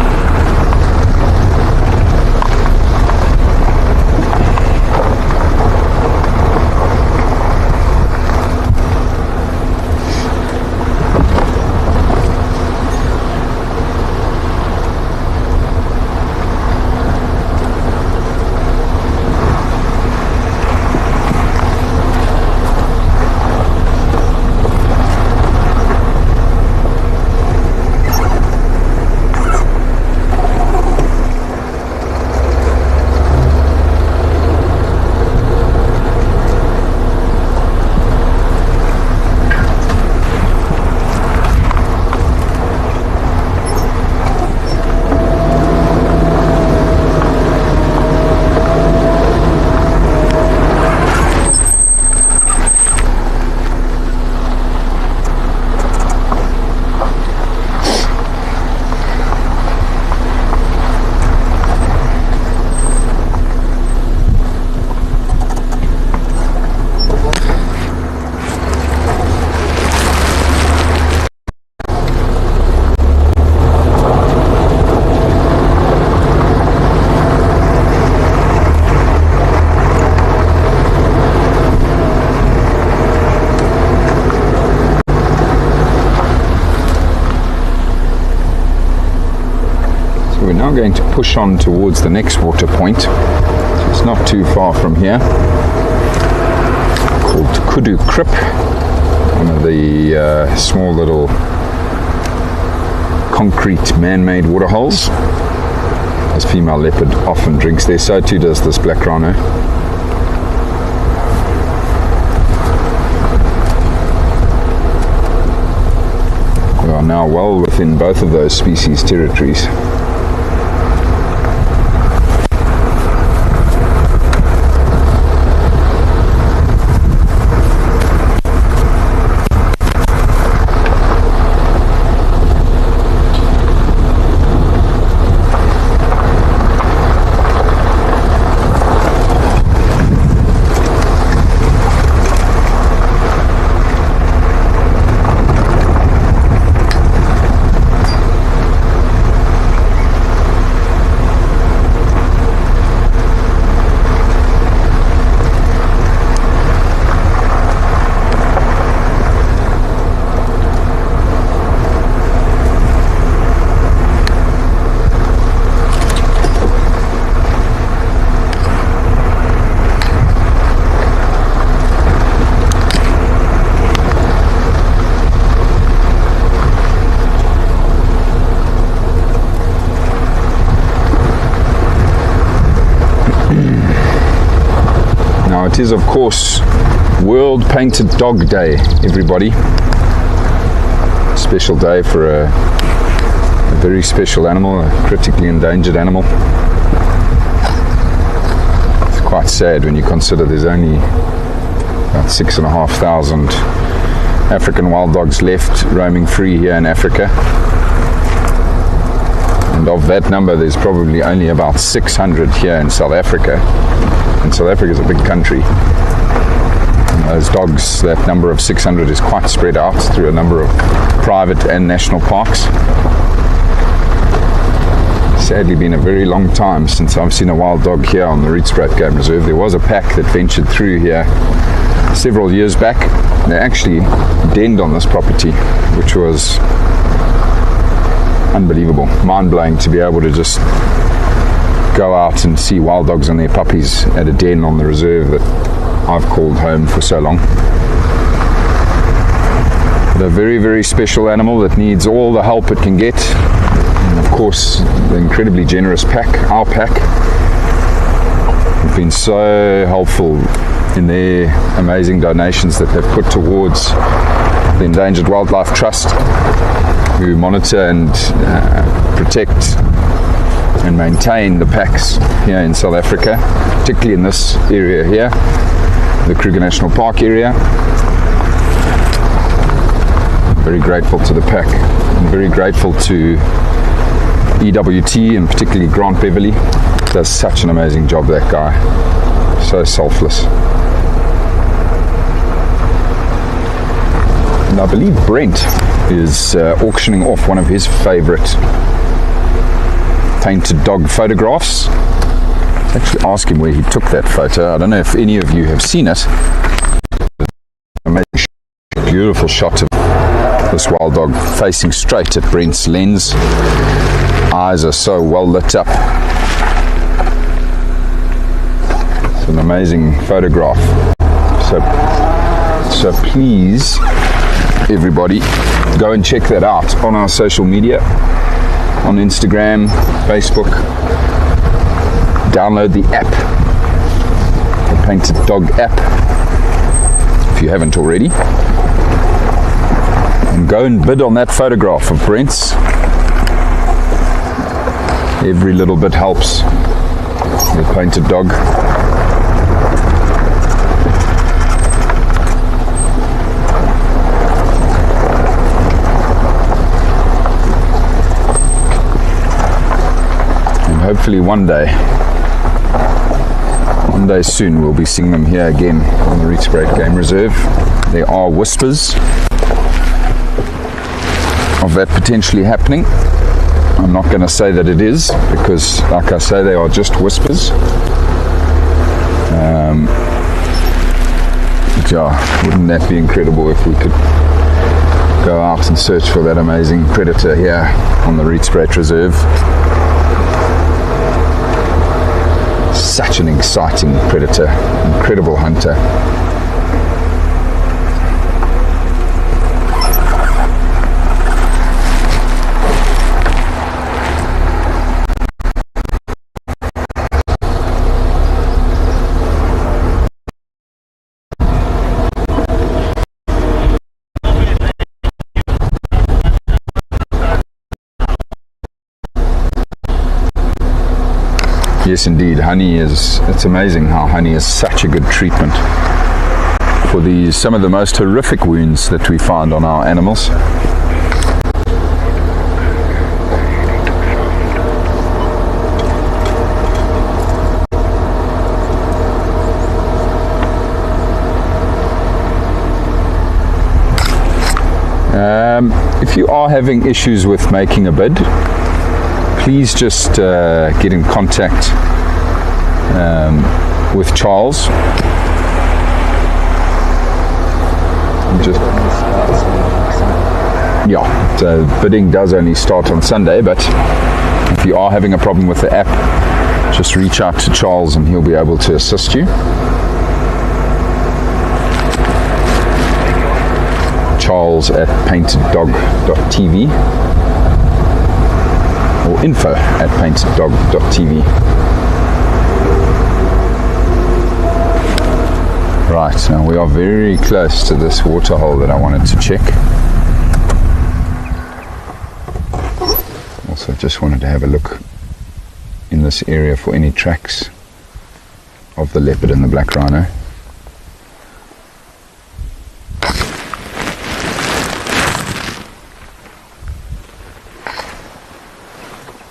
Going to push on towards the next water point. So it's not too far from here, called Kudu Krip, one of the small little concrete man-made waterholes. This female leopard often drinks there, so too does this black rhino. We are now well within both of those species' territories. It is, of course, World Painted Dog Day, everybody. Special day for a very special animal, a critically endangered animal. It's quite sad when you consider there's only about 6,500 African wild dogs left roaming free here in Africa. And of that number, there's probably only about 600 here in South Africa. And South Africa is a big country. And those dogs, that number of 600 is quite spread out through a number of private and national parks. Sadly, been a very long time since I've seen a wild dog here on the Rietspruit Game Reserve. There was a pack that ventured through here several years back. They actually denned on this property, which was unbelievable, mind-blowing to be able to just go out and see wild dogs and their puppies at a den on the reserve that I've called home for so long. But a very, very special animal that needs all the help it can get. And of course, the incredibly generous pack, our pack, have been so helpful in their amazing donations that they've put towards the Endangered Wildlife Trust, who monitor and protect and maintain the packs here in South Africa, particularly in this area here, the Kruger National Park area. Very grateful to the pack, and very grateful to EWT and particularly Grant Beverly. Does such an amazing job, that guy. So selfless. And I believe Brent is auctioning off one of his favorite painted dog photographs. Let's actually ask him where he took that photo. I don't know if any of you have seen it. Amazing, beautiful shot of this wild dog facing straight at Brent's lens. Eyes are so well lit up. It's an amazing photograph. So please, everybody, go and check that out on our social media, on Instagram, Facebook. Download the app, the Painted Dog app, if you haven't already, and go and bid on that photograph of Brent's. Every little bit helps the painted dog. And hopefully one day soon we'll be seeing them here again on the Rietspruit Game Reserve. There are whispers of that potentially happening. I'm not going to say that it is, because like I say, they are just whispers. But yeah, wouldn't that be incredible if we could go out and search for that amazing predator here on the Rietspruit Reserve. Such an exciting predator, incredible hunter. Yes, indeed. Honey it's amazing how honey is such a good treatment for some of the most horrific wounds that we find on our animals. If you are having issues with making a bid, please just get in contact with Charles. So bidding does only start on Sunday, but if you are having a problem with the app, just reach out to Charles and he'll be able to assist you. Charles at painteddog.tv or info@painteddog.tv. Right, now we are very close to this waterhole that I wanted to check. Also just wanted to have a look in this area for any tracks of the leopard and the black rhino.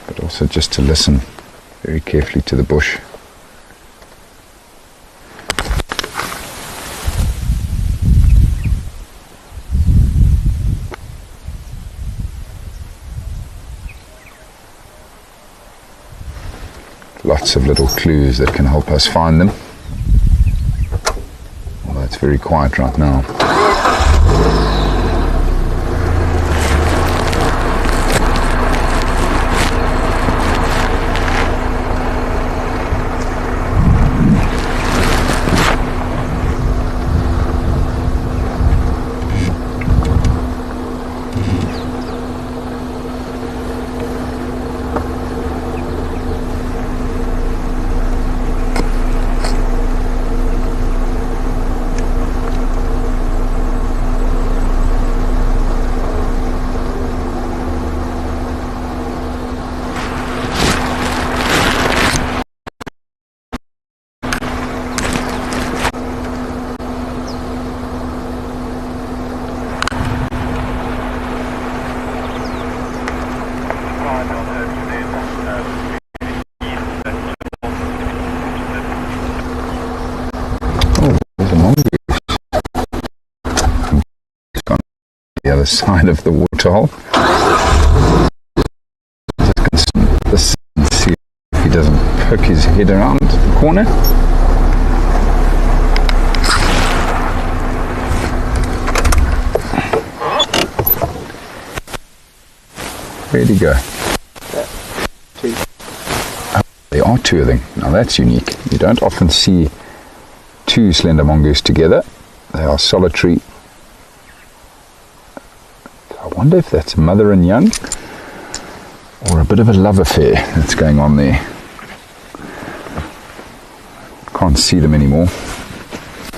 But also just to listen very carefully to the bush. Lots of little clues that can help us find them. Although it's very quiet right now. other side of the waterhole. Just going to snip this and see if he doesn't poke his head around the corner. Where'd he go? Two. Oh, there are two of them. Now that's unique. You don't often see two slender mongoose together. They are solitary. I wonder if that's mother and young, or a bit of a love affair that's going on there. Can't see them anymore.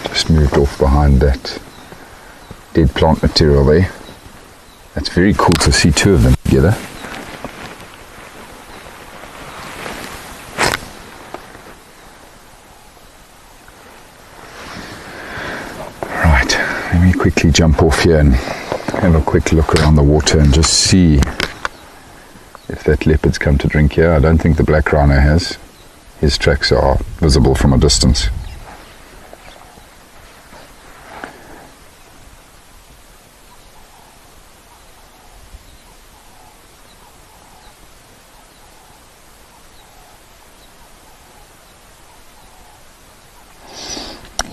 Just moved off behind that dead plant material there. That's very cool to see two of them together. Right, let me quickly jump off here and have a quick look around the water and just see if that leopard's come to drink here. I don't think the black rhino has. His tracks are visible from a distance.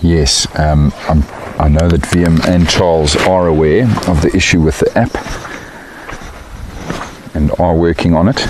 Yes, I know that VM and Charles are aware of the issue with the app and are working on it.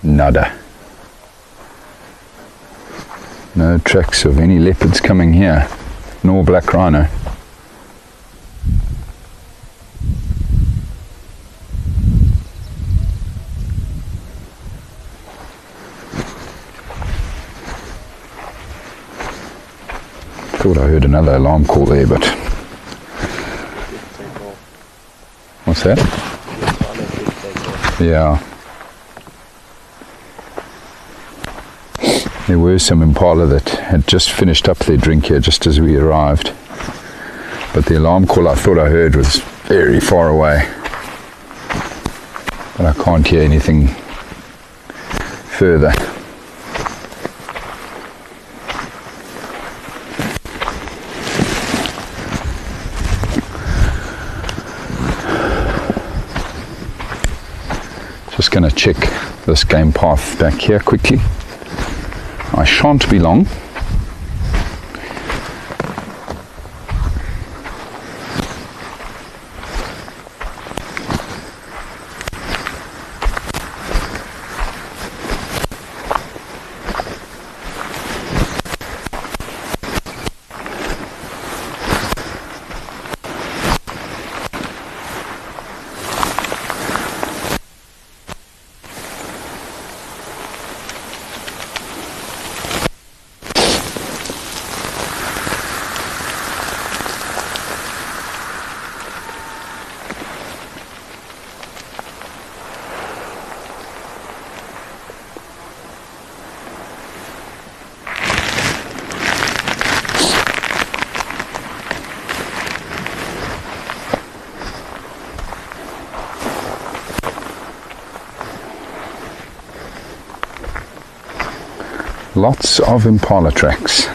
Nada. No tracks of any leopards coming here, nor black rhino. Thought I heard another alarm call there, but what's that? Yeah. There were some impala that had just finished up their drink here just as we arrived. But the alarm call I thought I heard was very far away. But I can't hear anything further. Just going to check this game path back here quickly. I shan't be long. Lots of impala tracks.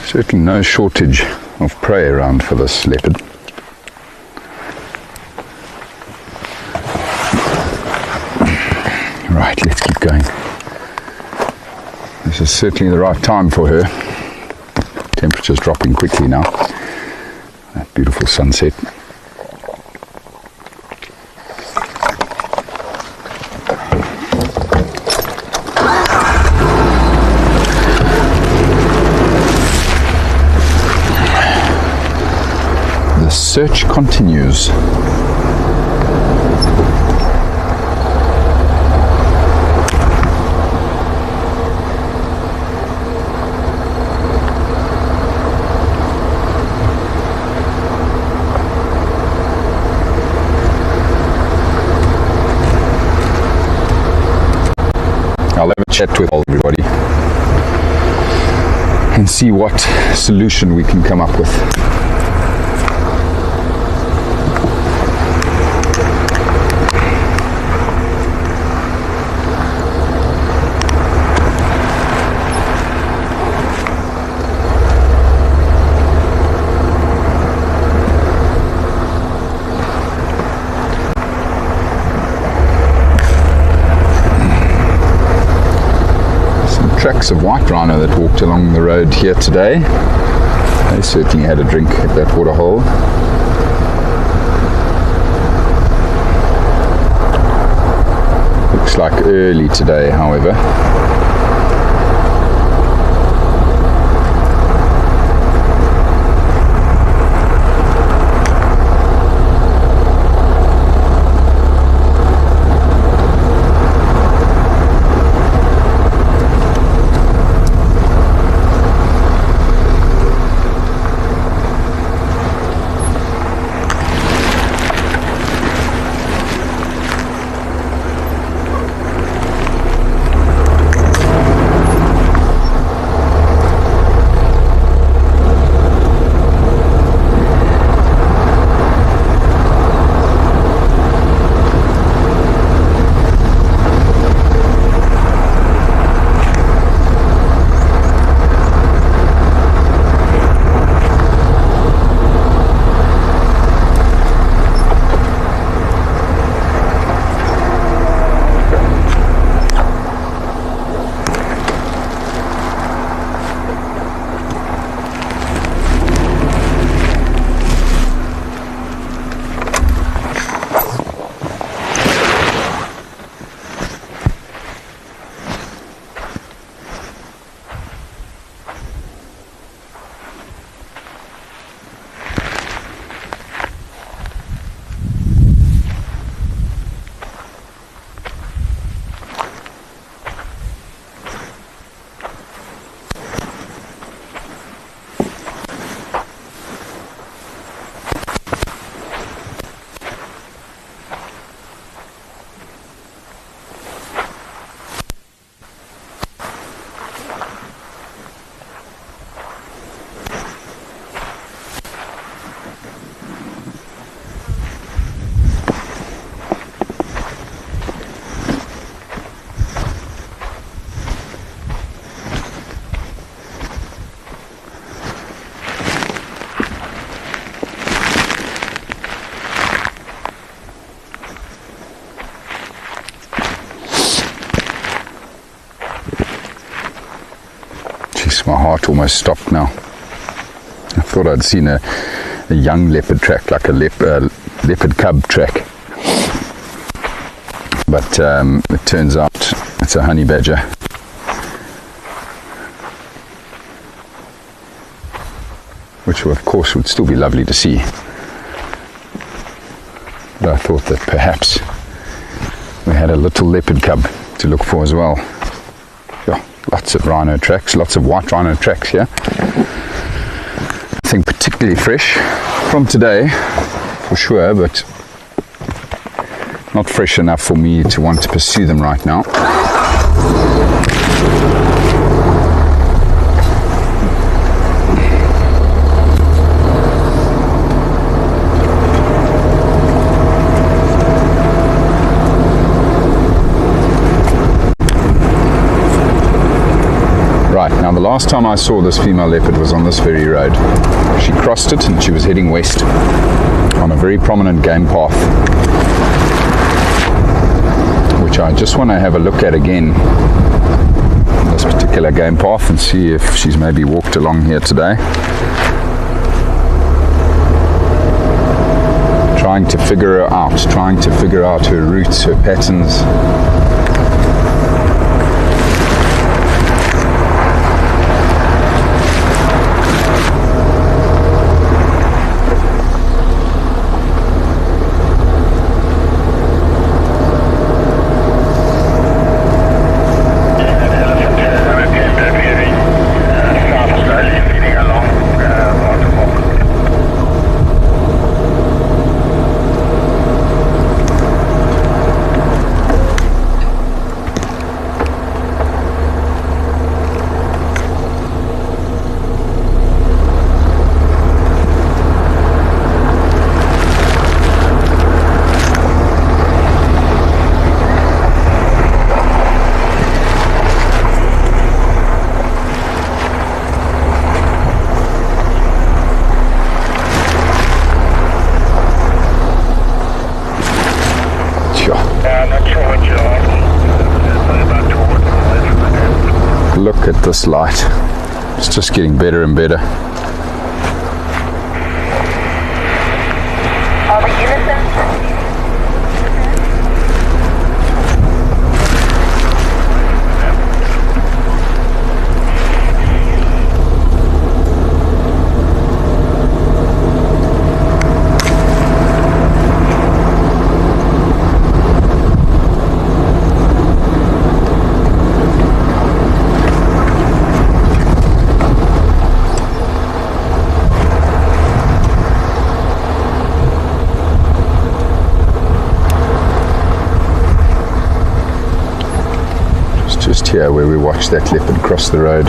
Certainly no shortage of prey around for this leopard. Right, let's keep going. This is certainly the right time for her. Temperature's dropping quickly now. That beautiful sunset. The search continues. I'll have a chat with everybody and see what solution we can come up with. Tracks of white rhino that walked along the road here today. They certainly had a drink at that waterhole. Looks like early today, however. My heart almost stopped now. I thought I'd seen a young leopard track, like a leopard cub track. But it turns out it's a honey badger. Which of course would still be lovely to see. But I thought that perhaps we had a little leopard cub to look for as well. Lots of rhino tracks, lots of white rhino tracks here. Nothing particularly fresh from today, for sure, but not fresh enough for me to want to pursue them right now. last time I saw this female leopard was on this very road. She crossed it and she was heading west on a very prominent game path, which I just want to have a look at again, this particular game path, and see if she's maybe walked along here today. Trying to figure her out, trying to figure out her routes, her patterns. Look at this light. It's just getting better and better. All the innocents. Just here where we watched that leopard cross the road.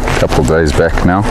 A couple of days back now.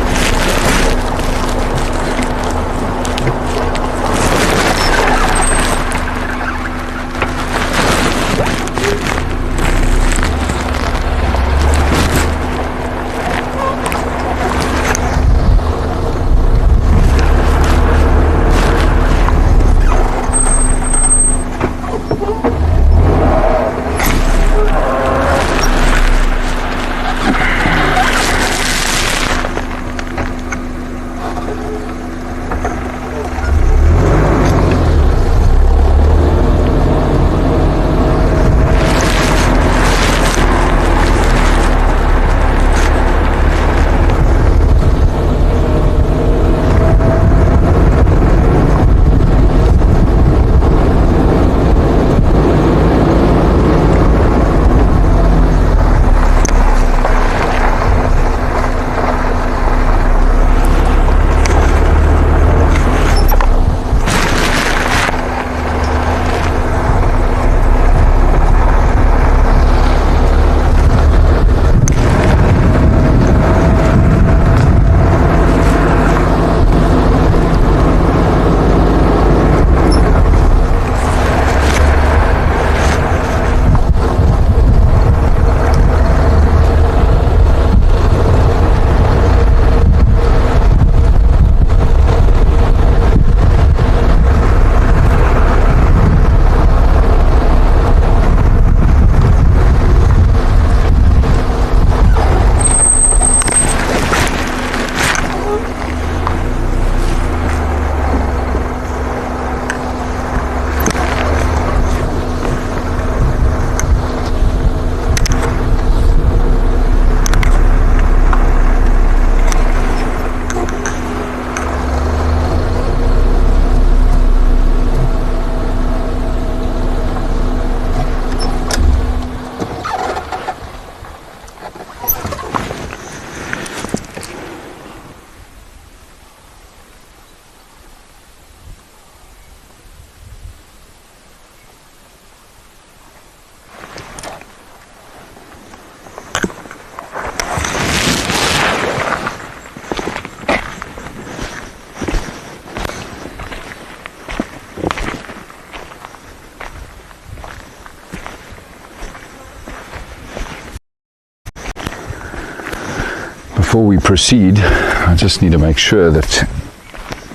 before we proceed, I just need to make sure that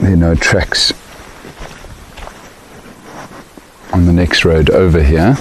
there are no tracks on the next road over here.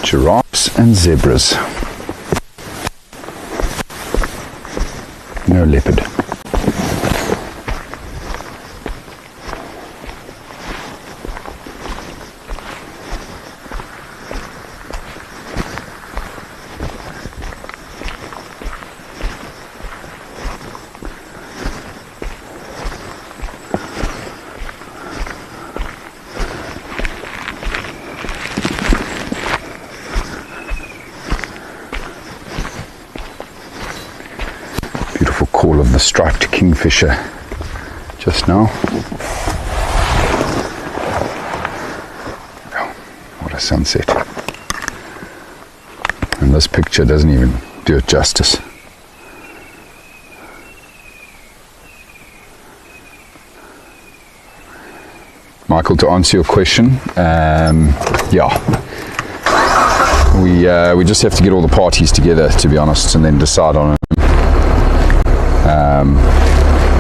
Giraffes and zebras. No leopard. Call of the striped kingfisher just now. Oh, what a sunset. And this picture doesn't even do it justice. Michael, to answer your question, we just have to get all the parties together, to be honest, and then decide on it.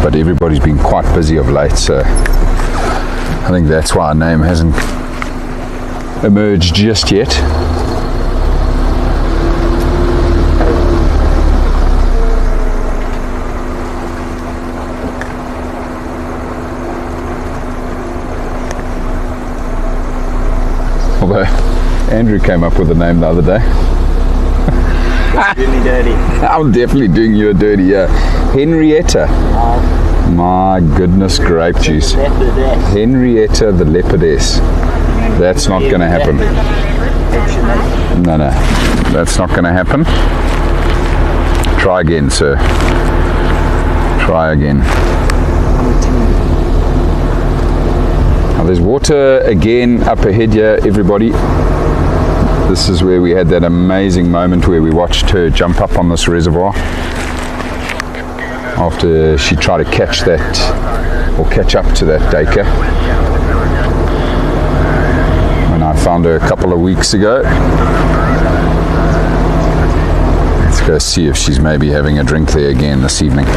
But everybody's been quite busy of late, so I think that's why our name hasn't emerged just yet. Although Andrew came up with a name the other day. Doing me dirty. I'm definitely doing you a dirty, yeah. Henrietta. My goodness, grape juice. Henrietta the leopardess. That's not going to happen. No, that's not going to happen. Try again, sir. Try again. Now there's water again up ahead here, everybody. This is where we had that amazing moment where we watched her jump up on this reservoir after she tried to catch that, or catch up to that duiker. When I found her a couple of weeks ago. Let's go see if she's maybe having a drink there again this evening.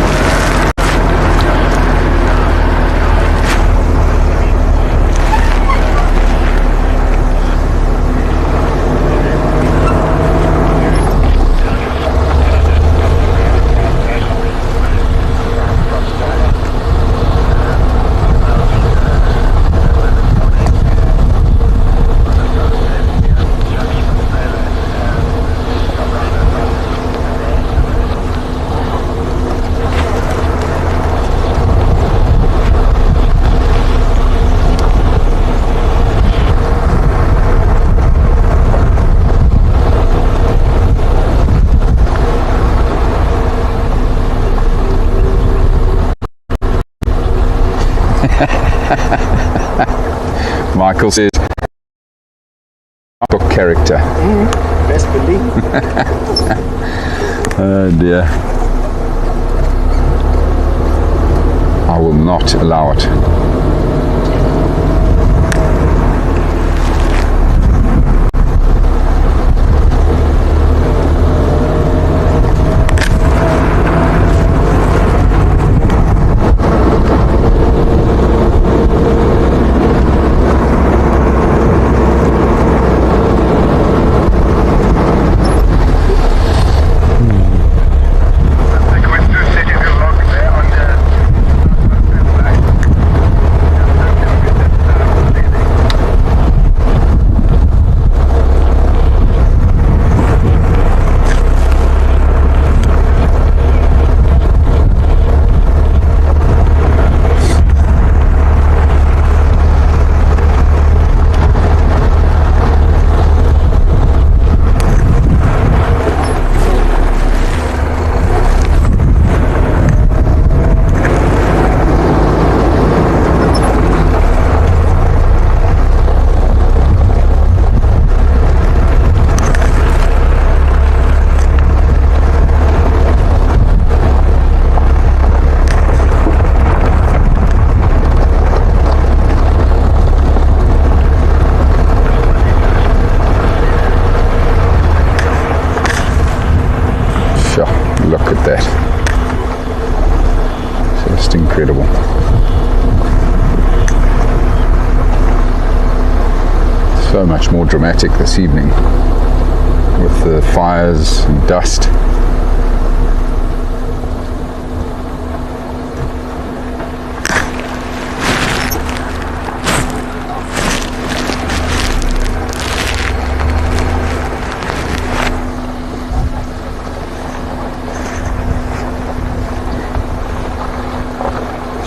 Michael says, book character. Best believe. Oh dear. I will not allow it. Just incredible. So much more dramatic this evening with the fires and dust.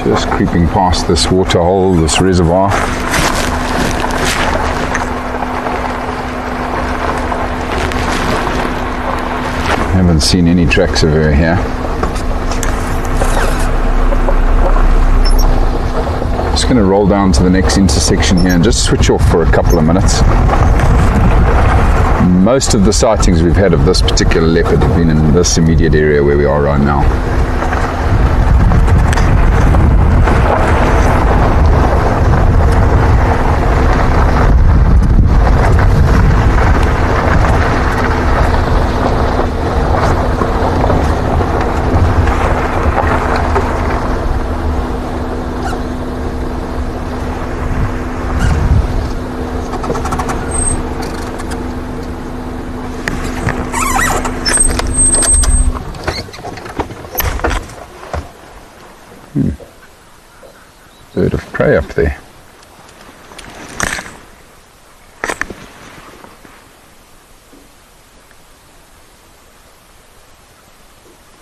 Just creeping past this waterhole, this reservoir. Haven't seen any tracks of her here. Just going to roll down to the next intersection here and just switch off for a couple of minutes. Most of the sightings we've had of this particular leopard have been in this immediate area where we are right now. Bird of prey up there.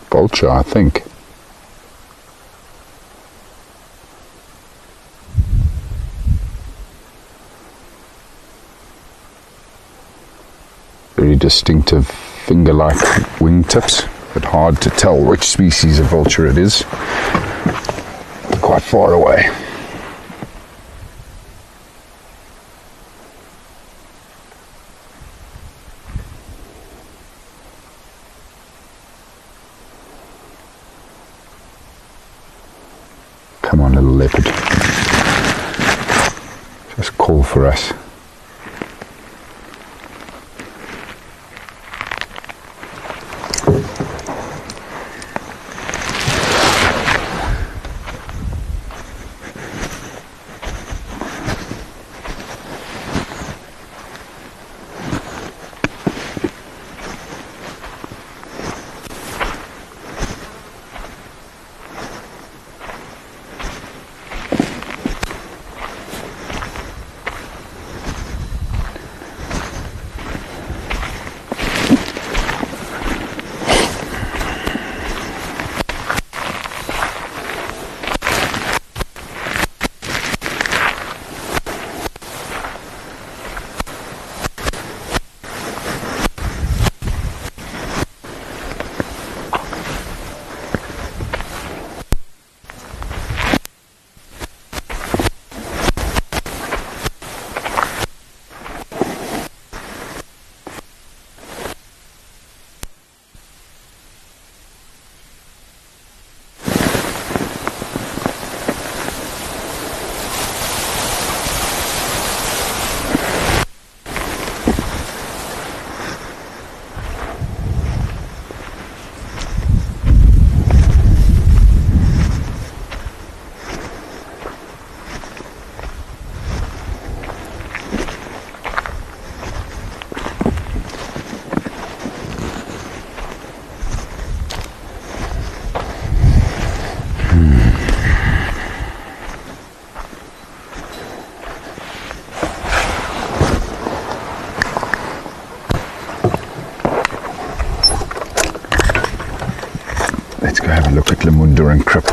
Vulture, I think. Very distinctive finger-like wingtips, but hard to tell which species of vulture it is. Quite far away. Come on, little leopard. Just call for us. Let's go have a look at Lemunda and Crip.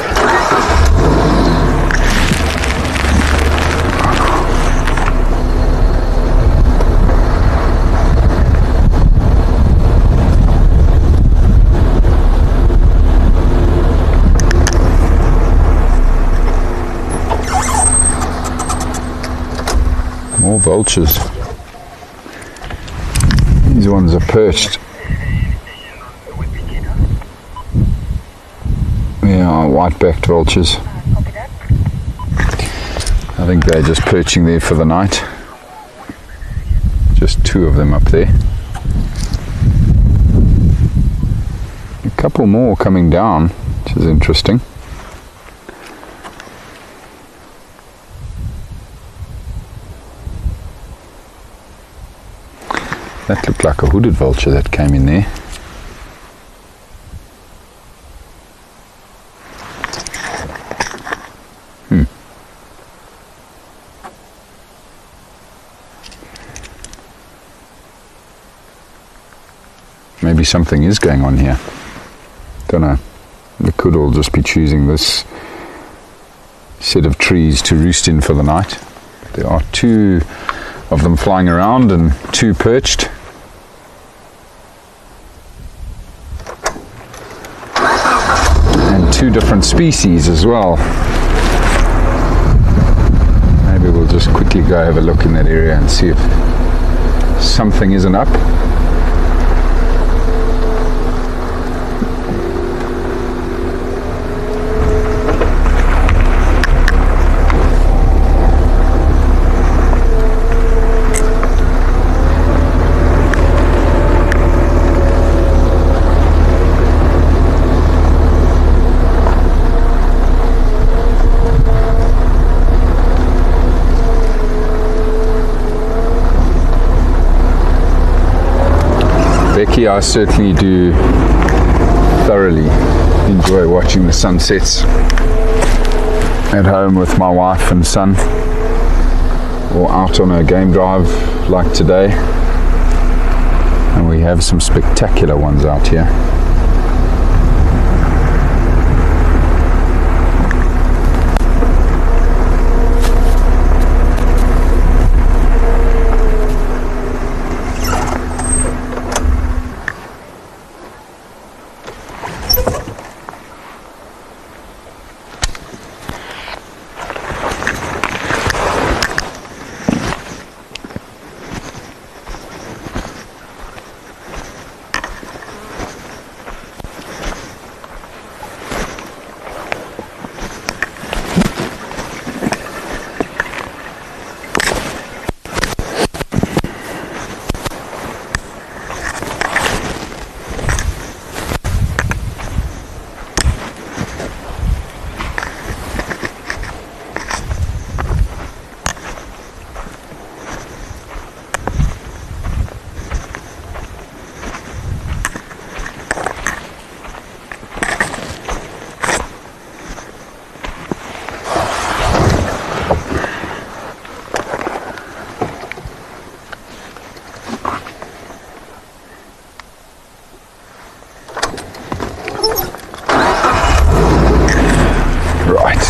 More vultures. These ones are perched. Yeah, white-backed vultures. I think they're just perching there for the night. Just two of them up there. A couple more coming down, which is interesting. That looked like a hooded vulture that came in there. Maybe something is going on here. Don't know. They could all just be choosing this set of trees to roost in for the night. There are 2 of them flying around and 2 perched. And 2 different species as well. Maybe we'll just quickly go have a look in that area and see if something isn't up. I certainly do thoroughly enjoy watching the sunsets at home with my wife and son, or out on a game drive like today, and we have some spectacular ones out here.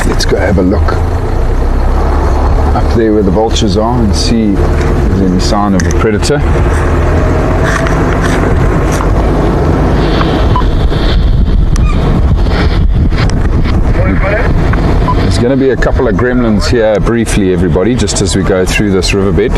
Let's go have a look up there where the vultures are and see if there's any sign of a predator. There's going to be a couple of gremlins here briefly, everybody, just as we go through this riverbed.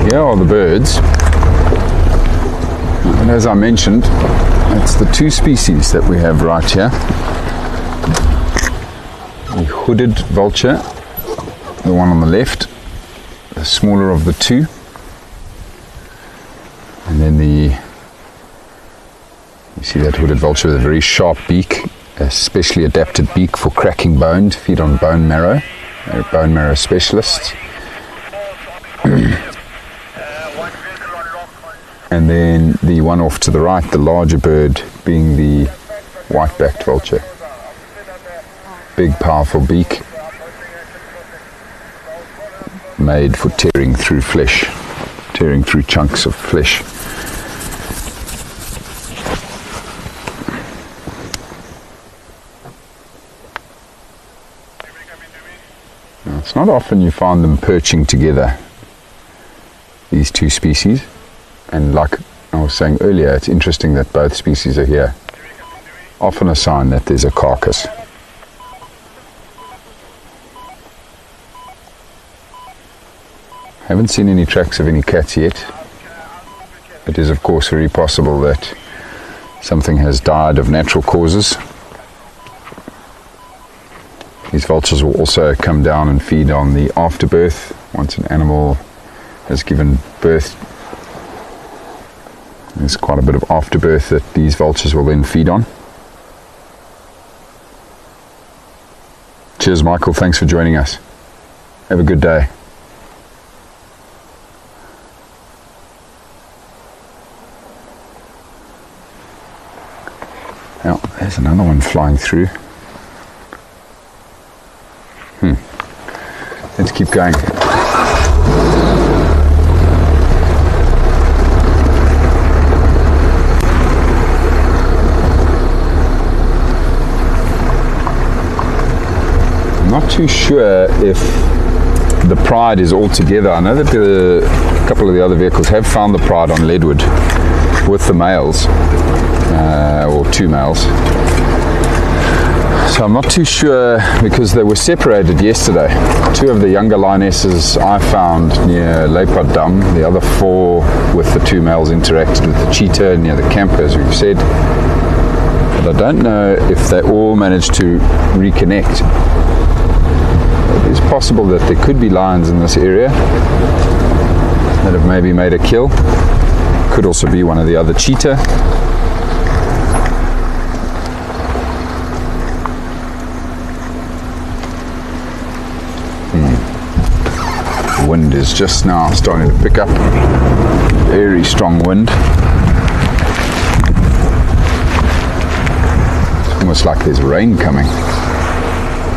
Here are the birds, and as I mentioned, it's the 2 species that we have right here. The hooded vulture, the one on the left, the smaller of the 2, and then you see that hooded vulture with a very sharp beak, a specially adapted beak for cracking bone to feed on bone marrow They're bone marrow specialists. And then the one off to the right, the larger bird, being the white-backed vulture. Big, powerful beak, made for tearing through flesh, tearing through chunks of flesh. Now, it's not often you find them perching together, these two species. And like I was saying earlier, it's interesting that both species are here. Often a sign that there's a carcass. Haven't seen any tracks of any cats yet. It is of course very possible that something has died of natural causes. These vultures will also come down and feed on the afterbirth. Once an animal has given birth, there's quite a bit of afterbirth that these vultures will then feed on. Cheers, Michael. Thanks for joining us. Have a good day. Now, there's another one flying through. Let's keep going. Not too sure if the Pride is all together. I know that a couple of the other vehicles have found the Pride on Leadwood with the males, or two males. So I'm not too sure, because they were separated yesterday. Two of the younger lionesses I found near Leopard Dam. The other four with the two males interacted with the cheetah near the camp, as we've said. But I don't know if they all managed to reconnect. It's possible that there could be lions in this area that have maybe made a kill. Could also be one of the other cheetah. The wind is just now starting to pick up. Very strong wind. It's almost like there's rain coming.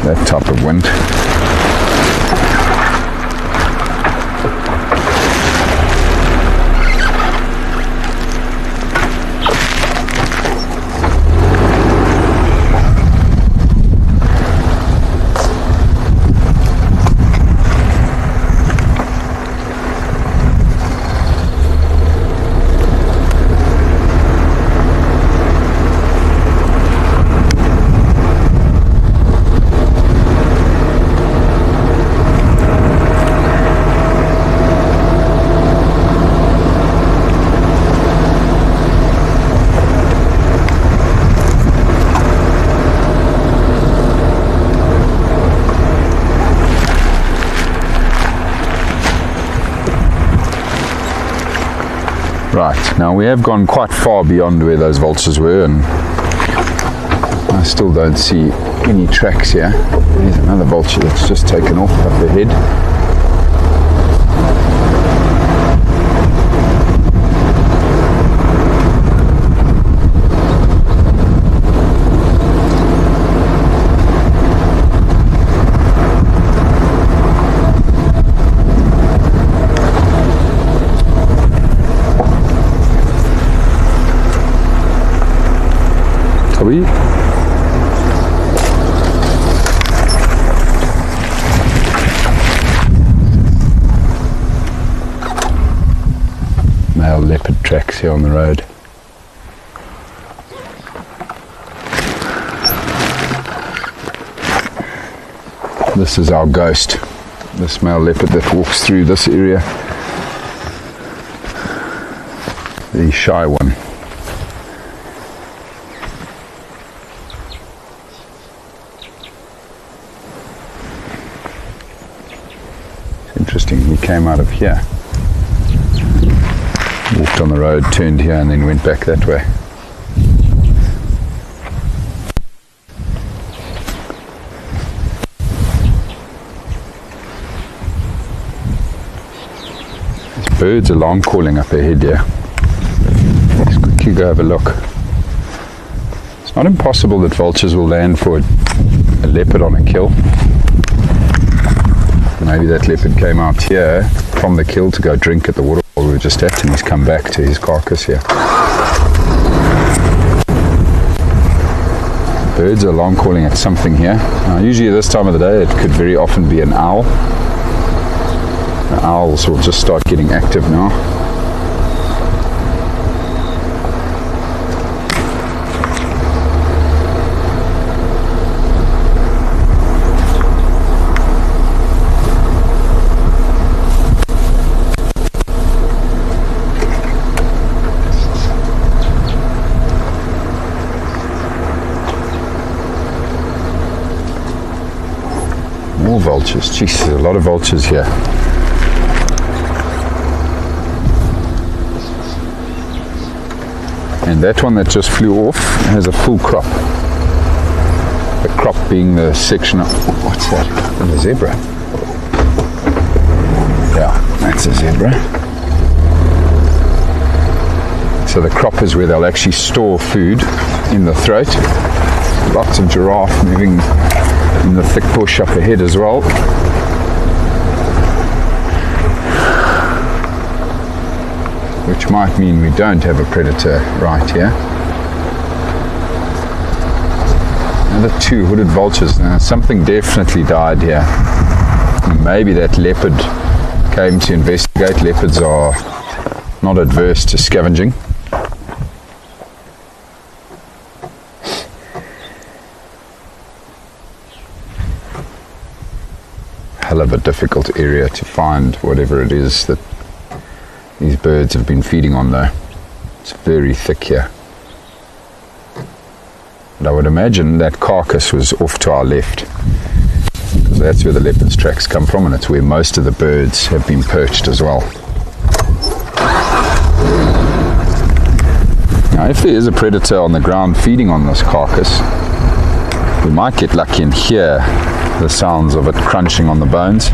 That type of wind. Right, now we have gone quite far beyond where those vultures were, and I still don't see any tracks here. There's another vulture that's just taken off up ahead. Male leopard tracks here on the road. This is our ghost, this male leopard that walks through this area, the shy one. Interesting, he came out of here, walked on the road, turned here and then went back that way. Birds alarm calling up ahead here. Let's quickly go have a look. It's not impossible that vultures will land for a leopard on a kill. Maybe that leopard came out here from the kill to go drink at the waterfall we were just at, and he's come back to his carcass here. Birds are alarm calling at something here. Usually at this time of the day it could very often be an owl. The owls will just start getting active now. More vultures. Jeez, there's a lot of vultures here. And that one that just flew off has a full crop. The crop being the section of... What's that? A zebra. Yeah, that's a zebra. So the crop is where they'll actually store food in the throat. Lots of giraffe moving in the thick bush up ahead as well. Which might mean we don't have a predator right here. Another two hooded vultures. Now something definitely died here. Maybe that leopard came to investigate. Leopards are not adverse to scavenging. Hell of a difficult area to find whatever it is that these birds have been feeding on though. It's very thick here. And I would imagine that carcass was off to our left, because that's where the leopard's tracks come from, and it's where most of the birds have been perched as well. Now if there is a predator on the ground feeding on this carcass, we might get lucky and hear the sounds of it crunching on the bones.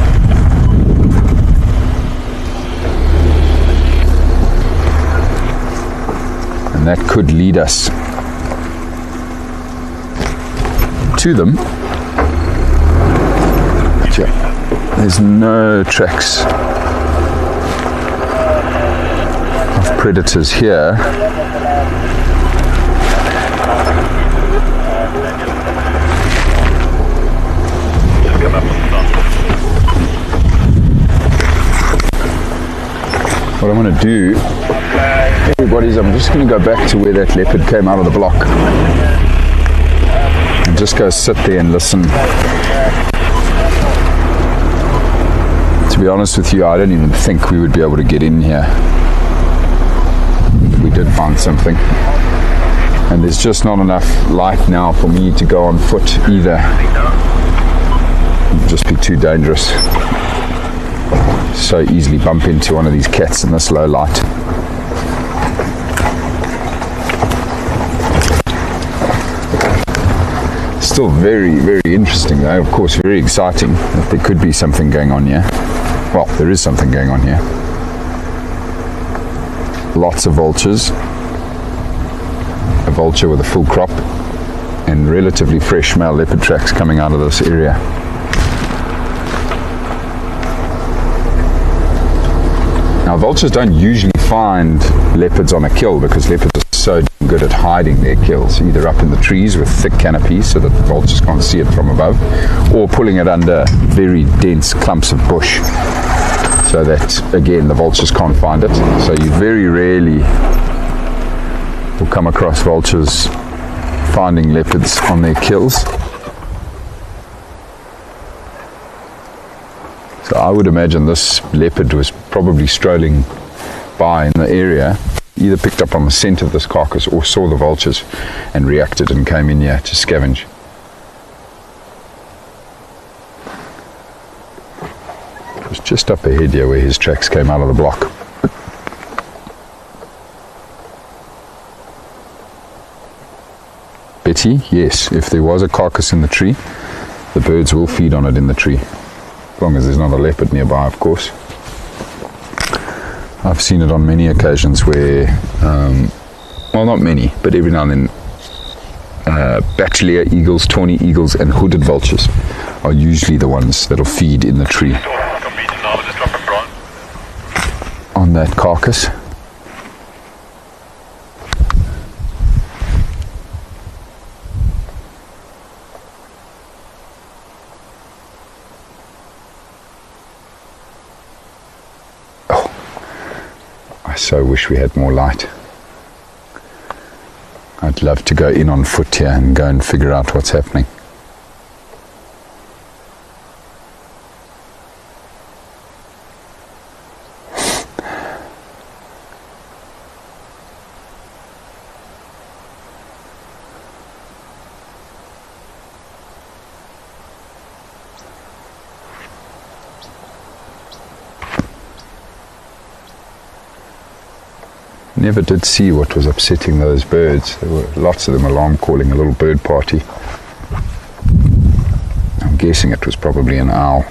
And that could lead us to them. But yeah, there's no tracks of predators here. What I'm going to do, everybody, is I'm just going to go back to where that leopard came out of the block and just go sit there and listen. To be honest with you, I don't even think we would be able to get in here. We did find something, and there's just not enough light now for me to go on foot either. It would just be too dangerous. So easily bump into one of these cats in this low light. Still very, very interesting though. Of course, very exciting that there could be something going on here. Well, there is something going on here. Lots of vultures. A vulture with a full crop and relatively fresh male leopard tracks coming out of this area. Now vultures don't usually find leopards on a kill, because leopards are so good at hiding their kills, either up in the trees with thick canopies so that the vultures can't see it from above, or pulling it under very dense clumps of bush so that, again, the vultures can't find it. So you very rarely will come across vultures finding leopards on their kills. So I would imagine this leopard was probably strolling by in the area, either picked up on the scent of this carcass or saw the vultures and reacted and came in here to scavenge. It was just up ahead here where his tracks came out of the block. Betty, yes, if there was a carcass in the tree, the birds will feed on it in the tree. As long as there's not a leopard nearby, of course. I've seen it on many occasions where, well, not many, but every now and then, bachelier eagles, tawny eagles, and hooded vultures are usually the ones that'll feed in the tree on that carcass. I so wish we had more light. I'd love to go in on foot here and go and figure out what's happening. Never did see what was upsetting those birds. There were lots of them alarm calling, a little bird party. I'm guessing it was probably an owl.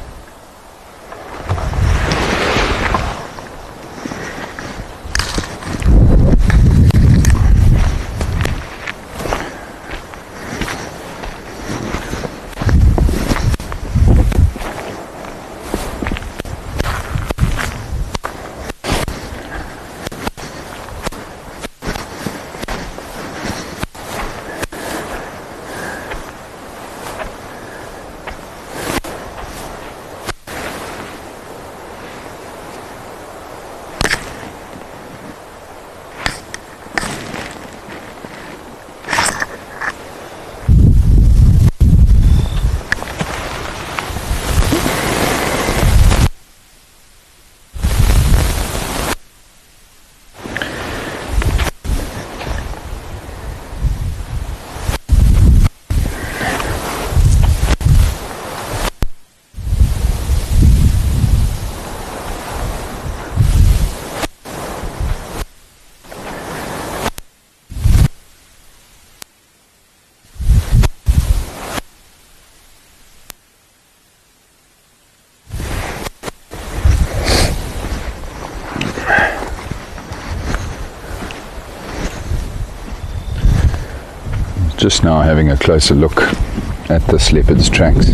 Just now having a closer look at this leopard's tracks.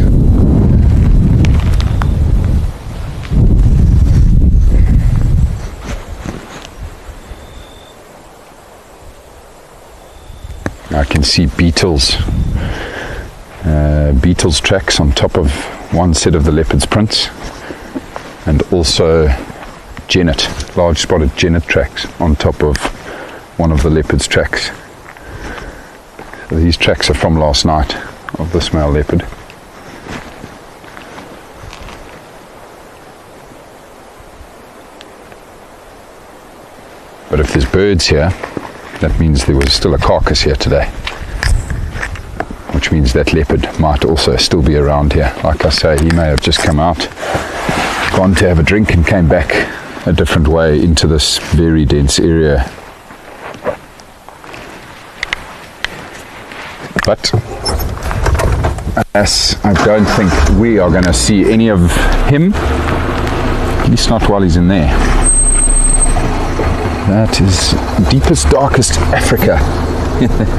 I can see beetles tracks on top of one set of the leopard's prints, and also genet, large spotted genet tracks on top of one of the leopard's tracks. So these tracks are from last night of this male leopard. But if there's birds here, that means there was still a carcass here today, which means that leopard might also still be around here. Like I say, he may have just come out, gone to have a drink, and came back a different way into this very dense area. But as I don't think we are going to see any of him, at least not while he's in there. That is deepest, darkest Africa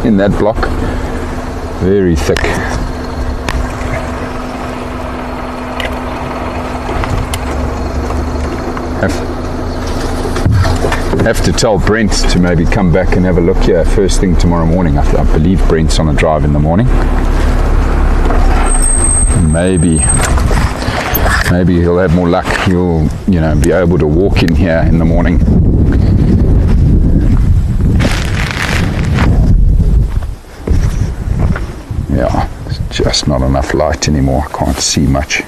in that block. Very thick. Have to tell Brent to maybe come back and have a look here first thing tomorrow morning. I believe Brent's on a drive in the morning. Maybe he'll have more luck. He'll, be able to walk in here in the morning. Yeah, it's just not enough light anymore. I can't see much.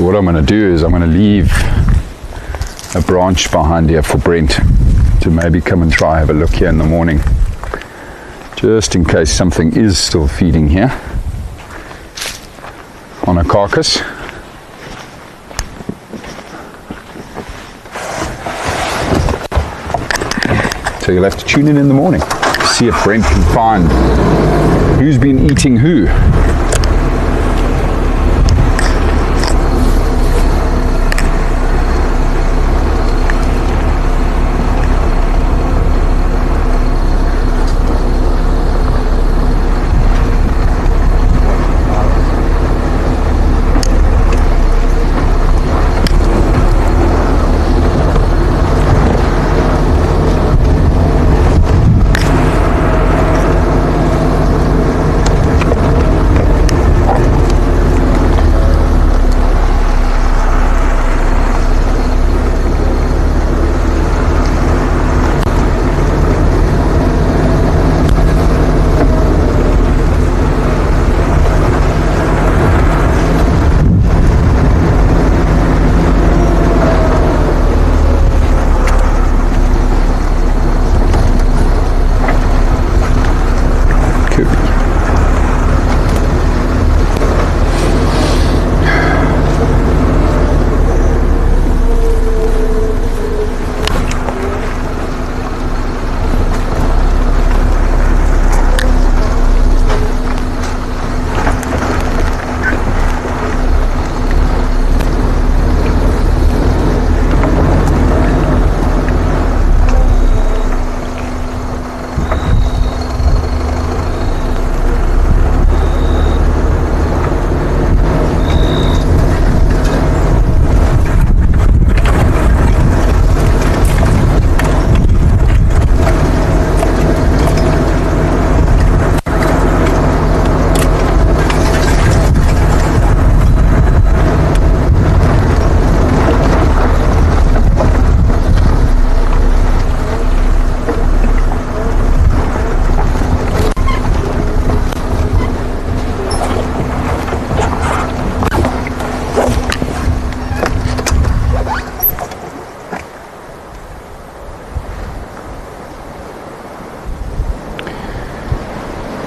what I'm going to do is I'm going to leave a branch behind here for Brent to maybe come and try have a look here in the morning, just in case something is still feeding here on a carcass. So you'll have to tune in the morning to see if Brent can find who's been eating who.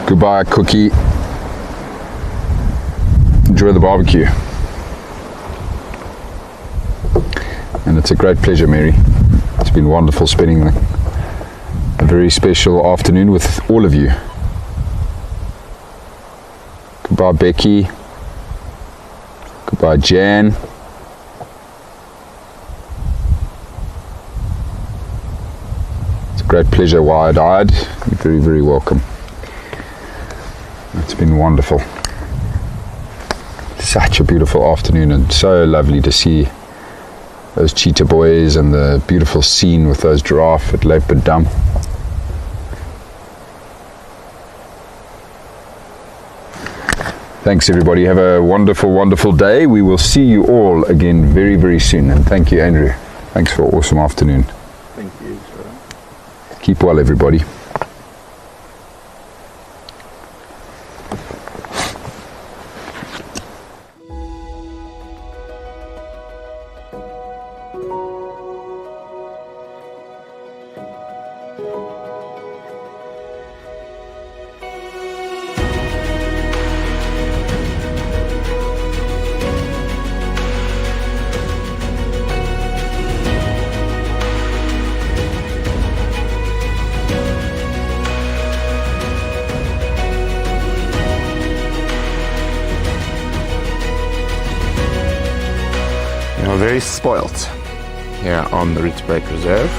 Goodbye, Cookie. Enjoy the barbecue. And it's a great pleasure, Mary. It's been wonderful spending a very special afternoon with all of you. Goodbye, Becky. Goodbye, Jan. It's a great pleasure, wide-eyed. You're very, very welcome. It's been wonderful. Such a beautiful afternoon, and so lovely to see those cheetah boys and the beautiful scene with those giraffe at Lowveld Dam. Thanks everybody. Have a wonderful, wonderful day. We will see you all again very, very soon. And thank you, Andrew. Thanks for an awesome afternoon. Thank you, sir. Keep well, everybody. Very spoilt here on the Rietspruit Reserve.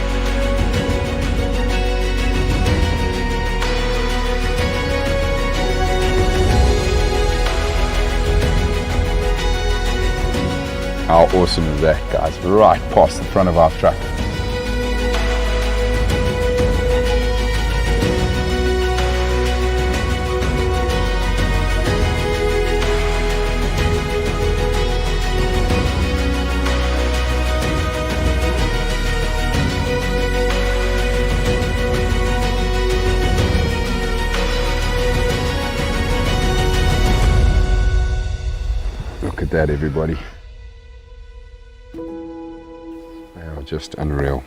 How awesome is that, guys? Right past the front of our truck. Look at that, everybody. are just unreal.